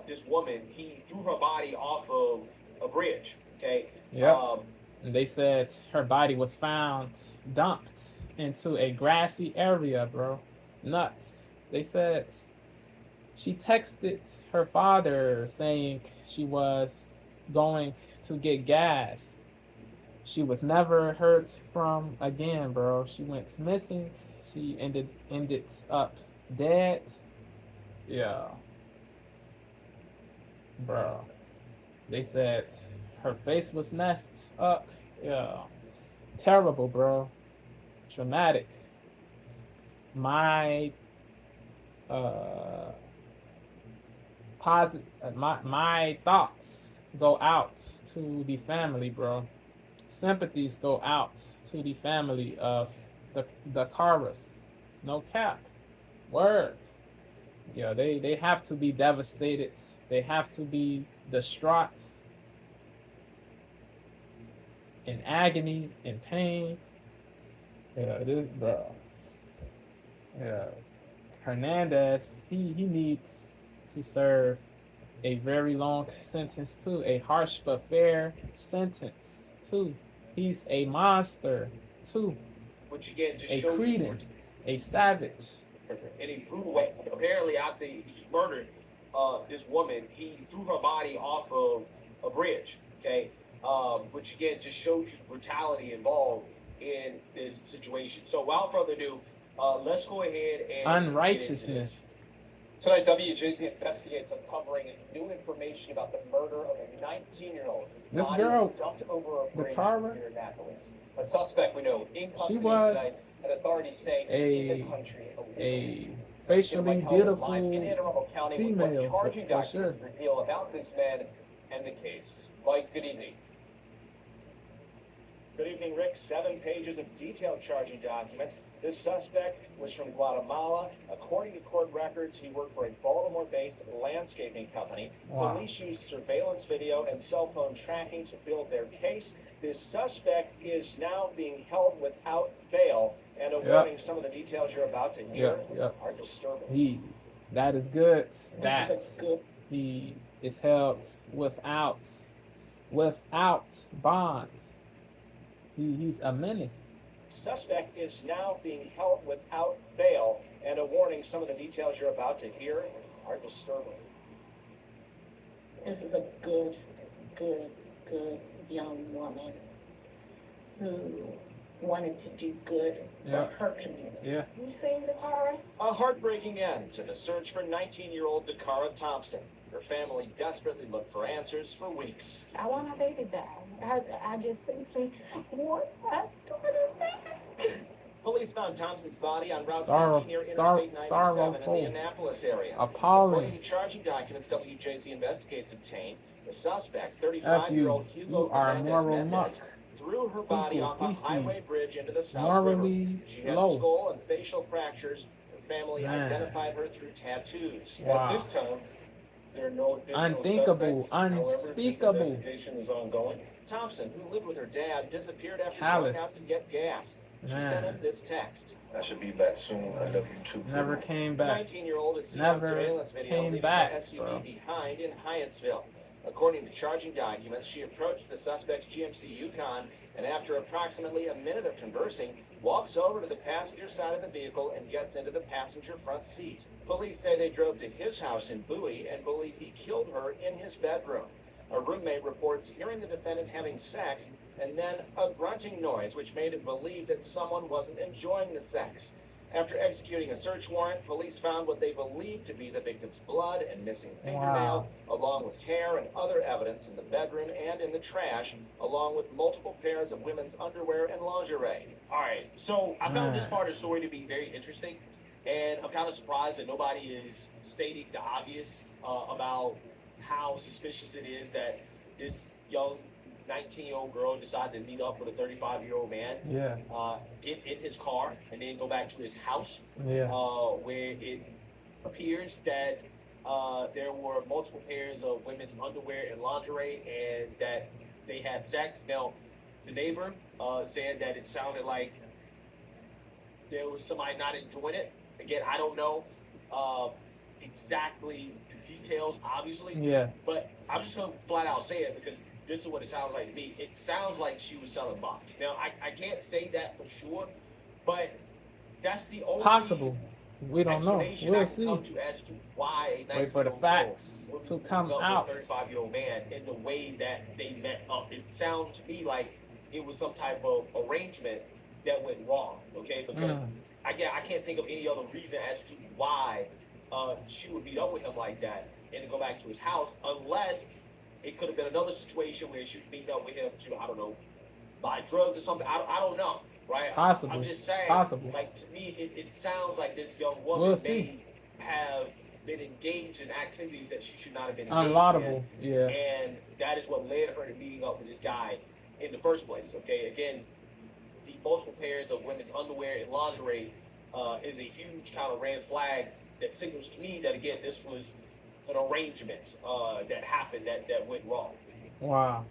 this woman, he threw her body off of a bridge. Okay.
Yep. And they said her body was found dumped into a grassy area, bro. Nuts. They said she texted her father saying she was going to get gas. She was never heard from again, bro. She went missing. She ended up dead. Yeah. Bro. They said her face was messed up. Yeah. Terrible, bro. Traumatic. My my thoughts go out to the family, bro. Sympathies go out to the family of the Caras. No cap. Word. Yeah, they have to be devastated. They have to be distraught, in agony, in pain. Yeah, it is, bro. Yeah. Hernandez, he needs to serve a very long sentence too, a harsh but fair sentence too. He's a monster too,
Which again just
a
shows you
cretin, a savage.
in a brutal way. Apparently, after he murdered this woman, he threw her body off of a bridge. Okay, which again just shows you the brutality involved in this situation. So, without further ado, let's go ahead and
Unrighteousness.
Tonight, WJZ investigates uncovering new information about the murder of a 19-year-old.
This
Body
girl,
dumped over a
the
bridge
Cara,
near Annapolis. A suspect we know in
she
custody tonight,
was
and authorities say he's in the country illegally.
a
Let's get
facially
my colleague live in
beautiful
Anne Arundel County with
female,
what charging
for sure.
documents reveal about this man and the case. Mike, good evening.
Good evening, Rick. 7 pages of detailed charging documents. This suspect was from Guatemala. According to court records, he worked for a Baltimore-based landscaping company.
Wow.
Police used surveillance video and cell phone tracking to build their case. This suspect is now being held without bail, and awaiting some of the details you're about to hear are disturbing.
That is good.
This is a good
He is held without bonds. He's a menace.
Suspect is now being held without bail, and a warning, some of the details you're about to hear are disturbing.
This is a good young woman who wanted to do good for her community.
Yeah.
You seen the car?
A heartbreaking end to the search for 19-year-old Dakara Thompson. Her family desperately looked for answers for weeks.
I want my baby back. I just simply want my daughter back.
Police found Thompson's body on Route 50 near Interstate 97 in
sorrowful.
the Annapolis area.
Appalling.
According to charging documents WJZ Investigates obtained, the suspect,
F
35-year-old
you.
Hugo
You are
Fernandez
moral
Mendez,
muck.
threw her body
Fecal
off a
feces.
highway bridge into the South
Morally
River. She had
low.
skull and facial fractures. Her family
Man.
identified her through tattoos.
Wow.
At this time, there are no additional
Unthinkable,
suspects. However, this
unspeakable.
investigation is ongoing.
Thompson, who lived with her dad, disappeared after
Callous.
going out to get gas. She
Man.
sent him this text.
I should be back soon. I love you too.
Never came
The
back.
19-year-old is seen
Never
on surveillance video
came
leaving
back,
the SUV
bro.
behind in Hyattsville. According to charging documents, she approached the suspect's GMC Yukon and after approximately a minute of conversing, walks over to the passenger side of the vehicle and gets into the passenger front seat. Police say they drove to his house in Bowie and believe he killed her in his bedroom. A roommate reports hearing the defendant having sex and then a grunting noise which made it believe that someone wasn't enjoying the sex. After executing a search warrant, police found what they believed to be the victim's blood and missing fingernail, along with hair and other evidence in the bedroom and in the trash, along with multiple pairs of women's underwear and lingerie.
All right, so I found this part of the story to be very interesting, and I'm kind of surprised that nobody is stating the obvious about how suspicious it is that this young 19-year-old girl decided to meet up with a 35-year-old man
Yeah.
in his car and then go back to his house,
Yeah.
where it appears that there were multiple pairs of women's underwear and lingerie and that they had sex. Now, the neighbor said that it sounded like there was somebody not enjoying it. Again, I don't know exactly the details, obviously,
Yeah.
but I'm just going to flat out say it because this is what it sounds like to me. It sounds like she was selling box. Now, I can't say that for sure, but that's the only
Possible. We don't know.
explanation
We'll
I can
see.
come to as to why a
Wait for the
19-year-old
facts
girl would
to
hook
come
up with
out.
a 35-year-old man in the way that they met up. It sounds to me like it was some type of arrangement that went wrong, okay? Because I can't think of any other reason as to why she would meet up with him like that and go back to his house, unless it could have been another situation where she was meeting up with him to, I don't know, buy drugs or something. I don't know, right?
Possible.
I'm just saying,
Possible.
like, to me, it sounds like this young woman
We'll
may
see.
have been engaged in activities that she should not have been engaged
Unlaudable.
in.
Yeah.
And that is what led her to meeting up with this guy in the first place, okay? Again, the multiple pairs of women's underwear and lingerie is a huge kind of red flag that signals to me that, again, this was an arrangement that happened that went wrong.
Wow.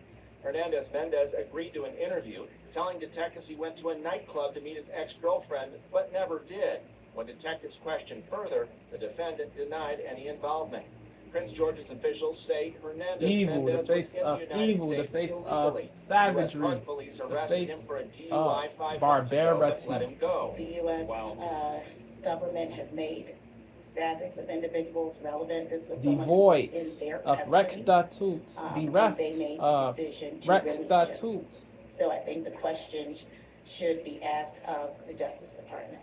Hernandez Mendez agreed to an interview, telling detectives he went to a nightclub to meet his ex-girlfriend, but never did. When detectives questioned further, the defendant denied any involvement. Prince George's officials say Hernandez
Evil, the
Mendez
face
was in
of
the United
evil, the
States
face of
illegally. US
savagery,
Park Police
the
arrested him
face
for a
of
DUI 5 months ago,
barbarity.
but let him go.
The U.S.
Wow.
Government has made status of individuals relevant. This was someone who was
Devoid
in their
of
custody,
rectitude,
and
bereft
they made the
of
decision to release him.
rectitude.
So I think the question should be asked of the Justice Department.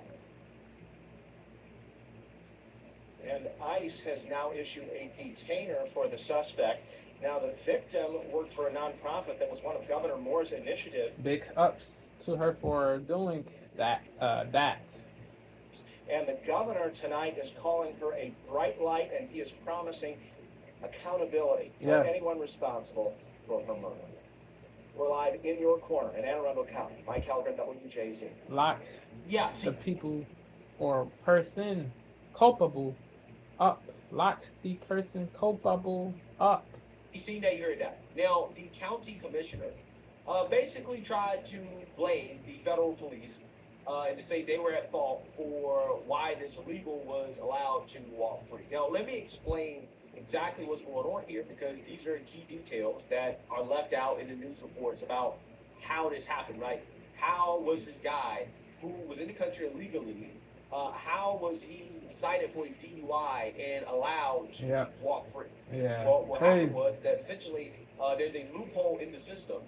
And ICE has now issued a detainer for the suspect. Now, the victim worked for a nonprofit that was one of Governor Moore's initiatives.
Big ups to her for doing that.
And the governor tonight is calling her a bright light, and he is promising accountability for
Yes.
anyone responsible for her murder. We're live in your corner in Anne Arundel County. Mike Halgren, WJZ.
Lock
Yeah,
the people or person culpable up. Lock the person culpable up.
you seen that, you heard that. Now, the county commissioner basically tried to blame the federal police and to say they were at fault for why this illegal was allowed to walk free. Now, let me explain exactly what's going on here, because these are key details that are left out in the news reports about how this happened, right? how was this guy who was in the country illegally, how was he cited for a DUI and allowed to walk free? Well, what happened was that essentially there's a loophole in the system,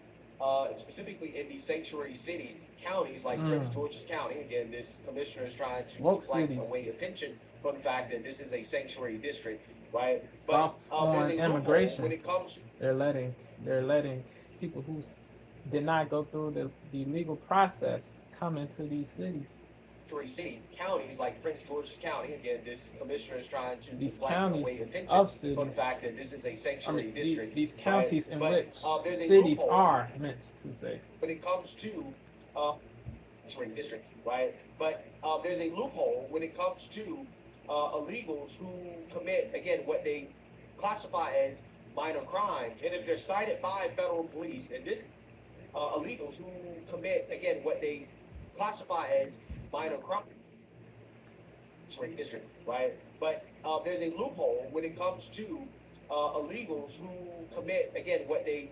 specifically in the sanctuary city counties like Prince George's County. Again, this commissioner is trying to deflect away attention from the fact that this is a sanctuary district, right? But
Soft on immigration.
when it comes
they're letting people who did not go through the legal process come into these cities.
City counties like Prince George's County. Again, this commissioner is trying to
these
deflect
counties
away attention
of cities
from the fact that this is a sanctuary district.
These counties
right?
in
but,
which
there's a
cities
loophole
are meant to say.
when it comes to sanctuary district, right? But there's a loophole when it comes to illegals who commit, again, what they classify as minor crimes, and if they're cited by federal police, and this illegals who commit, again, what they classify as minor crime district, right? But there's a loophole when it comes to illegals who commit, again, what they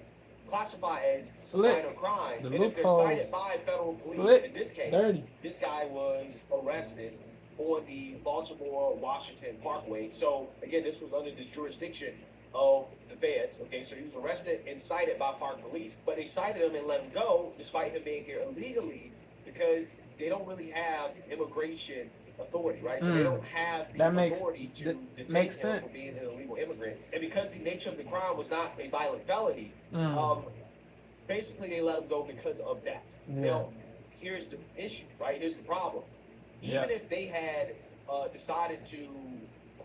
classify as minor crime.
The
and if they're cited by federal police, in this case, this guy was arrested on the Baltimore-Washington Parkway. So again, this was under the jurisdiction of the feds. Okay, so he was arrested and cited by Park Police, but they cited him and let him go despite him being here illegally because they don't really have immigration authority, right? So they don't have the authority to detain him for being an illegal immigrant. And because the nature of the crime was not a violent felony, basically they let him go because of that. Now, here's the issue, right? Here's the problem. Even if they had decided to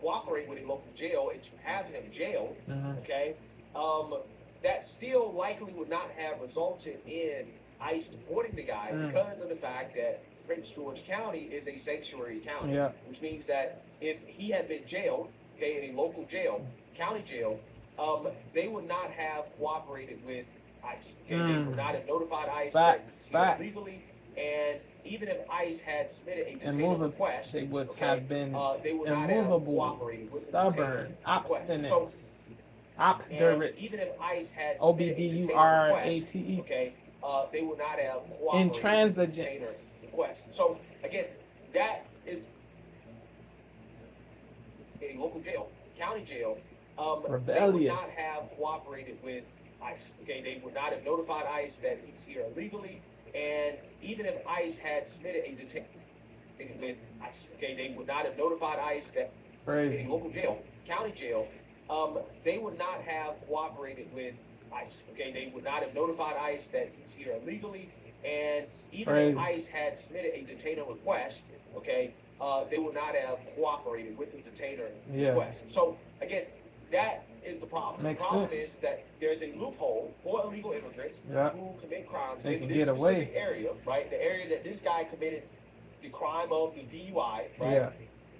cooperate with a local jail and to have him jailed, okay, that still likely would not have resulted in ICE deporting the guy because of the fact that Prince George County is a sanctuary county, which means that if he had been jailed, okay, in a local jail, county jail, they would not have cooperated with ICE. Okay, they would not have notified ICE legally, and even if ICE had submitted a detainment request,
they would have been
they would not have cooperated with
stubborn, obstinate,
obdurate, even if ICE had
OBDURATE,
okay, they would not have cooperated
intransigent
request. So again, that is a local jail, county jail. They would not have cooperated with ICE. Okay, they would not have notified ICE that he's here illegally, and even if ICE had submitted a detainment with ICE, okay, they would not have notified ICE that a local jail, county jail, they would not have cooperated with ICE. Okay, they would not have notified ICE that he's here illegally, and even if ICE had submitted a detainer request, okay, they would not have cooperated with the detainer request. So again, that is the problem. The problem is that there's a loophole for illegal immigrants who commit crimes in this specific area, right? The area that this guy committed the crime of the DUI, right?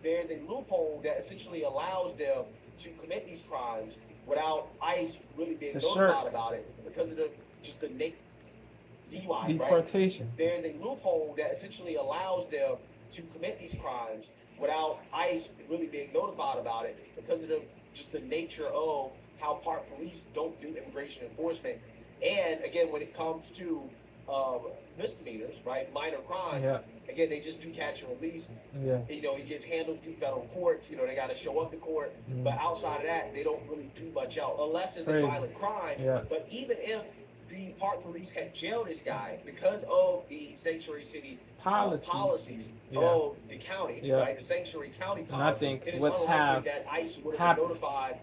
There's a loophole that essentially allows them to commit these crimes without ICE really being notified about it because of the nature DUI,
deportation.
Right? There's a loophole that essentially allows them to commit these crimes without ICE really being notified about it because of the nature of how Park Police don't do immigration enforcement. And again, when it comes to misdemeanors, right, minor crimes, again, they just do catch and release. You know, it gets handled through federal courts. You know, they got to show up to court. But outside of that, they don't really do much else unless it's a violent crime. But even if the Park Police had jailed this guy because of the sanctuary city policies of the county, right? The sanctuary county policies.
And I think
it is
what's
unlikely that ICE would have been notified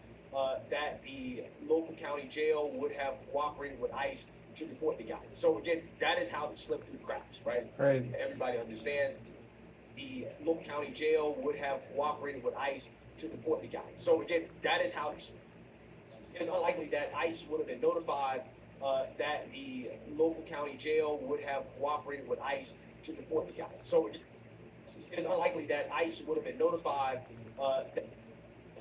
that the local county jail would have cooperated with ICE to deport the guy. So again, that is how it slipped through the cracks, right? Everybody understands the local county jail would have cooperated with ICE to deport the guy. So again, that is how it's unlikely that ICE would have been notified that the local county jail would have cooperated with ICE to deport the guy. So it's unlikely that ICE would have been notified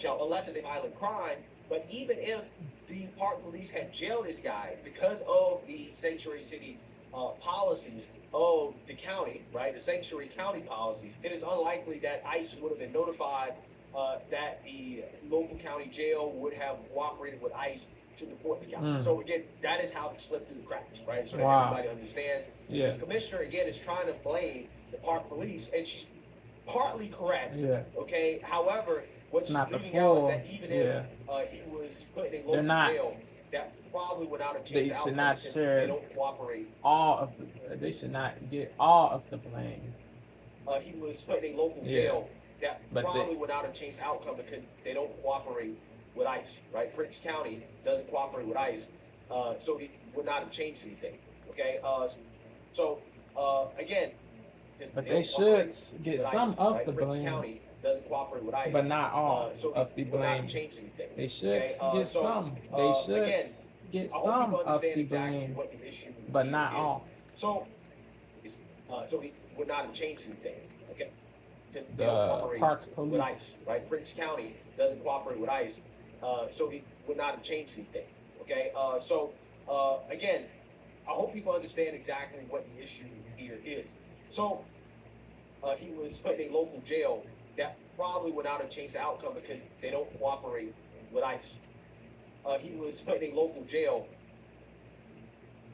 unless it's a violent crime. But even if the Park Police had jailed this guy because of the sanctuary city policies of the county, right, the sanctuary county policies, it is unlikely that ICE would have been notified that the local county jail would have cooperated with ICE to deport the guy. So again, that is how it slipped through the cracks, right? So that
Wow.
everybody understands.
Yeah.
This commissioner again is trying to blame the park police, and she's partly correct.
Yeah.
Okay. However, what
It's
she's
not the
leaving out is
full.
that even
Yeah.
if he was put in a
They're
local
not.
jail, that probably would not have changed
They
the
should
outcome
not
because
share
they don't cooperate.
all of the. They should not get all of the blame.
He was put in a local
Yeah.
jail, that
But
probably would not have changed the outcome because they don't cooperate with ICE, right? Prince County doesn't cooperate with ICE, so it would not have changed anything, okay? Again.
But they
don't
should
cooperate
get
with
some
ICE,
of
right?
the
Prince
blame,
County doesn't cooperate with ICE.
but not all
so
of the
it would not
blame.
have changed anything.
They should
okay?
get some. They should
again,
get
I hope
some
people
of
understand
the
exactly
blame,
what the issue
but not
is.
all.
So it would not have changed anything, okay? Because they
The
don't cooperate
park
with
police.
ICE, right? Prince County doesn't cooperate with ICE, so it would not have changed anything, okay? Again, I hope people understand exactly what the issue here is. So, he was put in a local jail, that probably would not have changed the outcome because they don't cooperate with ICE. He was put in a local jail,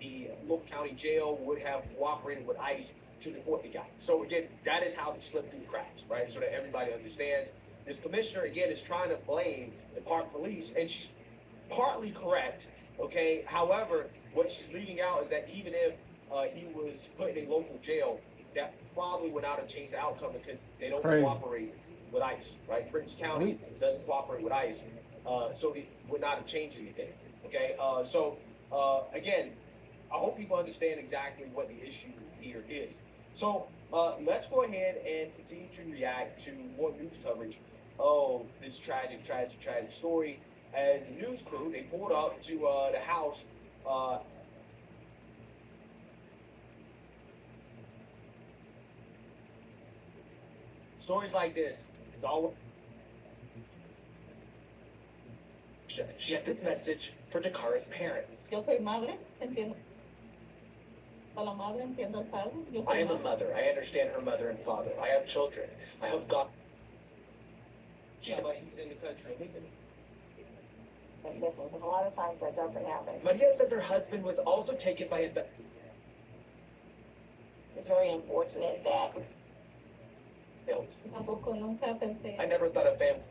the local county jail would have cooperated with ICE to deport the guy. So again, that is how it slipped through the cracks, right? So that everybody understands. This commissioner, again, is trying to blame the park police, and she's partly correct, okay? However, what she's leaving out is that even if he was put in a local jail, that probably would not have changed the outcome because they don't
Crazy.
cooperate with ICE, right? Prince County doesn't cooperate with ICE, so it would not have changed anything, okay? Again, I hope people understand exactly what the issue here is. So let's go ahead and continue to react to more news coverage of this tragic story. As the news crew, they pulled up to the house. Stories like this is all. She has this message for Dakara's parents.
Yo soy madre, entiendo. A la madre entiendo el padre. Yo
I
soy
am a
madre.
mother. I understand her mother and father. I have children. I hope God.
Yeah, but he's in the country illegally.
And listen, because a lot of times that doesn't happen.
Maria says her husband was also taken by a.
It's very unfortunate that
Tampoco nunca pensé.
I never thought of family.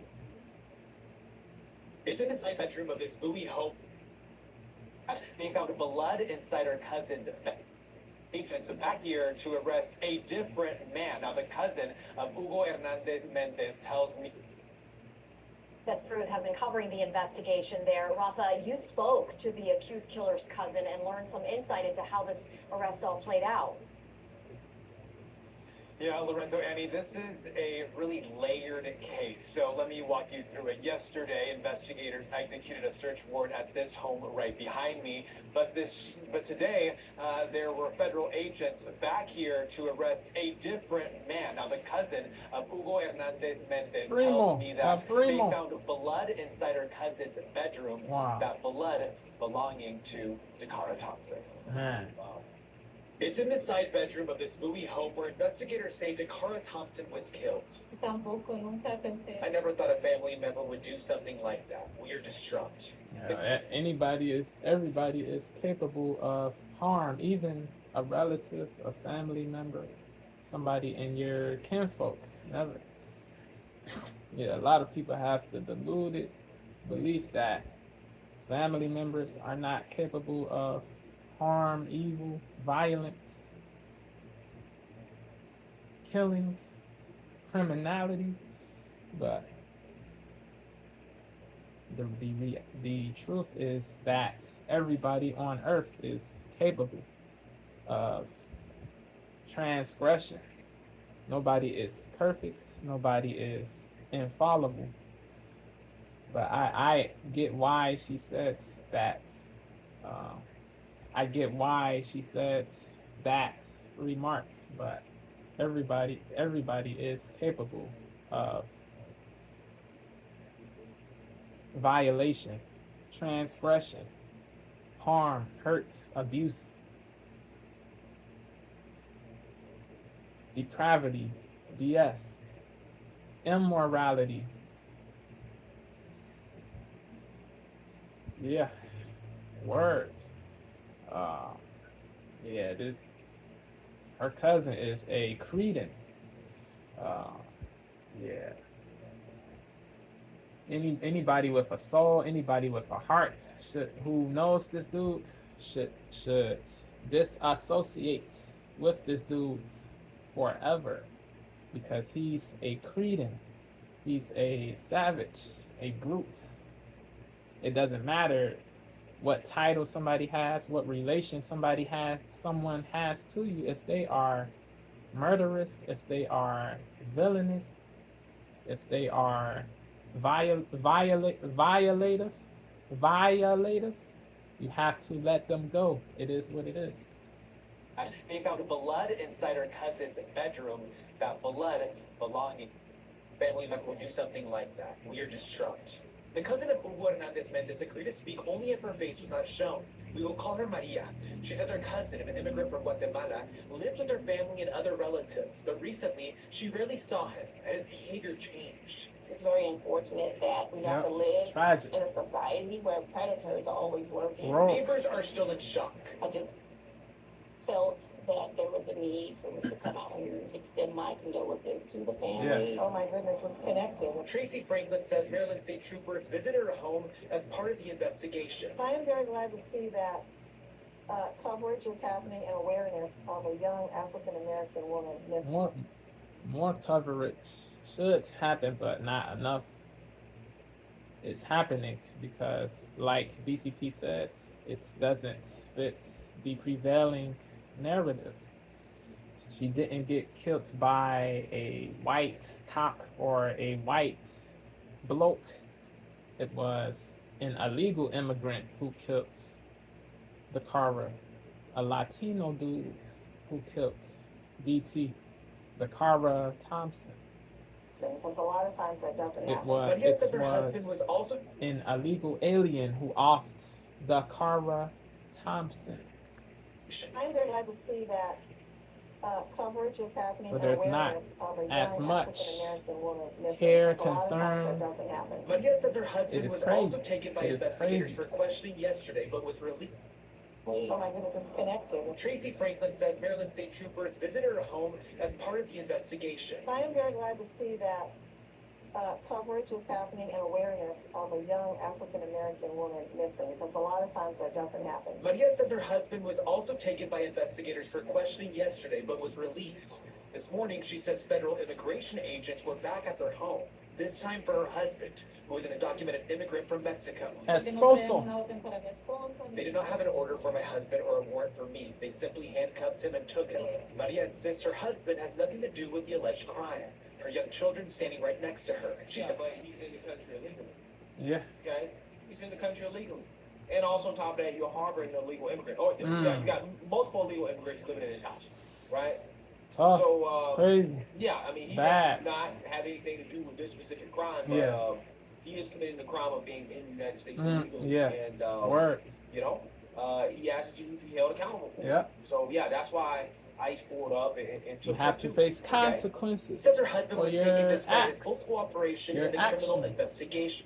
It's in the side bedroom of this buoy home.
They found blood inside her cousin's bed. Agents are back here to arrest a different man. Now, the cousin of Hugo Hernandez Mendez tells me.
Des Cruz has been covering the investigation there. Rafa, you spoke to the accused killer's cousin and learned some insight into how this arrest all played out.
Yeah, Lorenzo, Annie, this is a really layered case. So let me walk you through it. Yesterday, investigators executed a search warrant at this home right behind me. But today, there were federal agents back here to arrest a different man. Now, the cousin of Hugo Hernandez Mendez tells me that they found blood inside her cousin's bedroom.
Wow.
That blood belonging to Dakara Thompson.
Man.
Wow.
It's in the side bedroom of this buoy home where investigators say Dakara Thompson was killed.
Tampoco nunca pensé.
I never thought a family member would do something like that. We are distraught.
Everybody is capable of harm, even a relative, a family member, somebody in your kinfolk. Never. Yeah, a lot of people have the deluded belief that family members are not capable of harm, evil, violence, killings, criminality, but the truth is that everybody on earth is capable of transgression. Nobody is perfect. Nobody is infallible. But I get why she said that. I get why she said that remark, but everybody is capable of violation, transgression, harm, hurt, abuse, depravity, BS, immorality. Yeah. Words. Yeah, her cousin is a cretin. Uh, yeah. Anybody with a soul, anybody with a heart, who knows this dude should disassociate with this dude forever, because he's a cretin. He's a savage, a brute. It doesn't matter what title somebody has, what relation someone has to you. If they are murderous, if they are villainous, if they are violative, you have to let them go. It is what it is.
They found blood inside her cousin's bedroom. That blood belonging.
Family member would do something like that. We are distraught. The cousin of Hugo Hernandez Mendez agreed to speak only if her face was not shown. We will call her Maria. She says her cousin, an immigrant from Guatemala, lives with her family and other relatives, but recently she rarely saw him, and his behavior changed.
It's very unfortunate that we have to live in a society where predators are always lurking.
Neighbors are still in shock.
I just felt that there was a need for me to come out and extend my condolences to the family.
Oh my goodness, it's connected.
Tracy Franklin says Maryland State troopers visited her home as part of the investigation.
I am very glad to see that coverage is happening and awareness of a young African-American woman missing.
More coverage should happen, but not enough is happening, because like BCP said, it doesn't fit the prevailing narrative. She didn't get killed by a white cop or a white bloke. It was an illegal immigrant who killed the Cara, a Latino dude who killed DT, the Cara Thompson.
Because a lot of times that doesn't happen.
It was an illegal alien who offed the Cara Thompson.
I'm very glad to see that coverage is happening.
So there's not as much care, concern.
Maria says her husband was also taken by investigators for questioning yesterday, but was released.
Oh my goodness, it's connected.
Tracy Franklin says Maryland State troopers visited her home as part of the investigation.
I am very glad to see that coverage is happening and awareness of a young African-American woman missing, because a lot of times that doesn't happen.
Maria says her husband was also taken by investigators for questioning yesterday, but was released. This morning, she says federal immigration agents were back at their home, this time for her husband, who is an undocumented immigrant from Mexico.
Esposo.
They did not have an order for my husband or a warrant for me. They simply handcuffed him and took him. Maria insists her husband has nothing to do with the alleged crime. Her young children standing right next to her. She's
but he's in the country illegally.
Yeah.
Okay? He's in the country illegally. And also on top of that, you're harboring an illegal immigrant. Oh, you got multiple illegal immigrants living in his house, right?
Tough.
So,
it's crazy.
Yeah, I mean, he
Bad.
does not have anything to do with this specific crime, but he is committing the crime of being in the United States illegally.
Yeah.
And,
Word.
you know, he has to be held accountable for it. So, yeah, that's why ICE pulled up and took
you have to face consequences
says her husband
for
was
your
taken despite his
acts.
full cooperation
Your
in the criminal
actions.
investigation.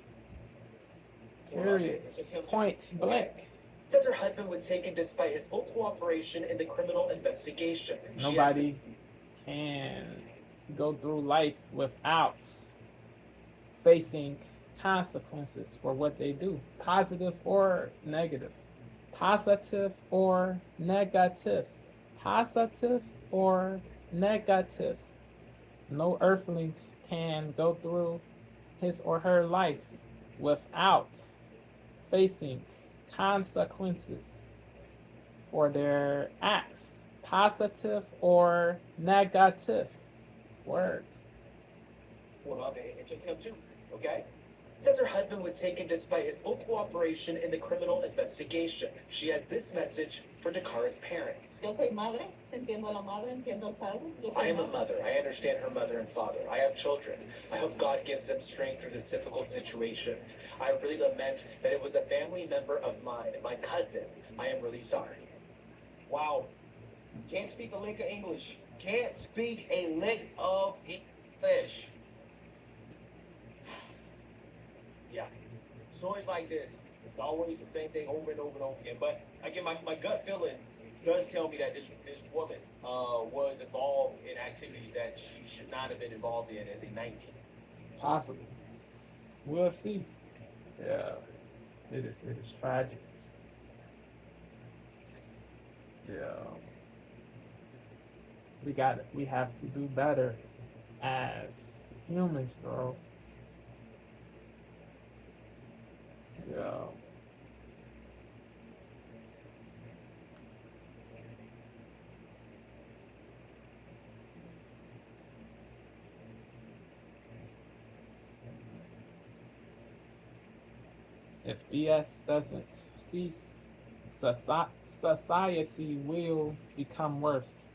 Period. Point blank.
Says her husband was taken despite his full cooperation in the criminal investigation.
Nobody can go through life without facing consequences for what they do, positive or negative. Positive or negative. Positive or negative. No earthling can go through his or her life without facing consequences for their acts, positive or negative. Words.
Pulled up and took him too, okay?
Says her husband was taken despite his full cooperation in the criminal investigation. She has this message for Dakara's parents.
Yo soy madre, entiendo a la madre, entiendo al padre.
I am a mother. I understand her mother and father. I have children. I hope God gives them strength through this difficult situation. I really lament that it was a family member of mine, my cousin. I am really sorry.
Wow. Can't speak a lick of English. Can't speak a lick of English. Yeah. Stories like this
It's always the same thing over and over and over again. But again, my gut feeling does tell me that this woman was involved in activities that she should not have been involved in as a 19.
Possible. We'll see. Yeah, it is tragic. Yeah, we have to do better as humans, bro. Yeah. If BS doesn't cease, society will become worse.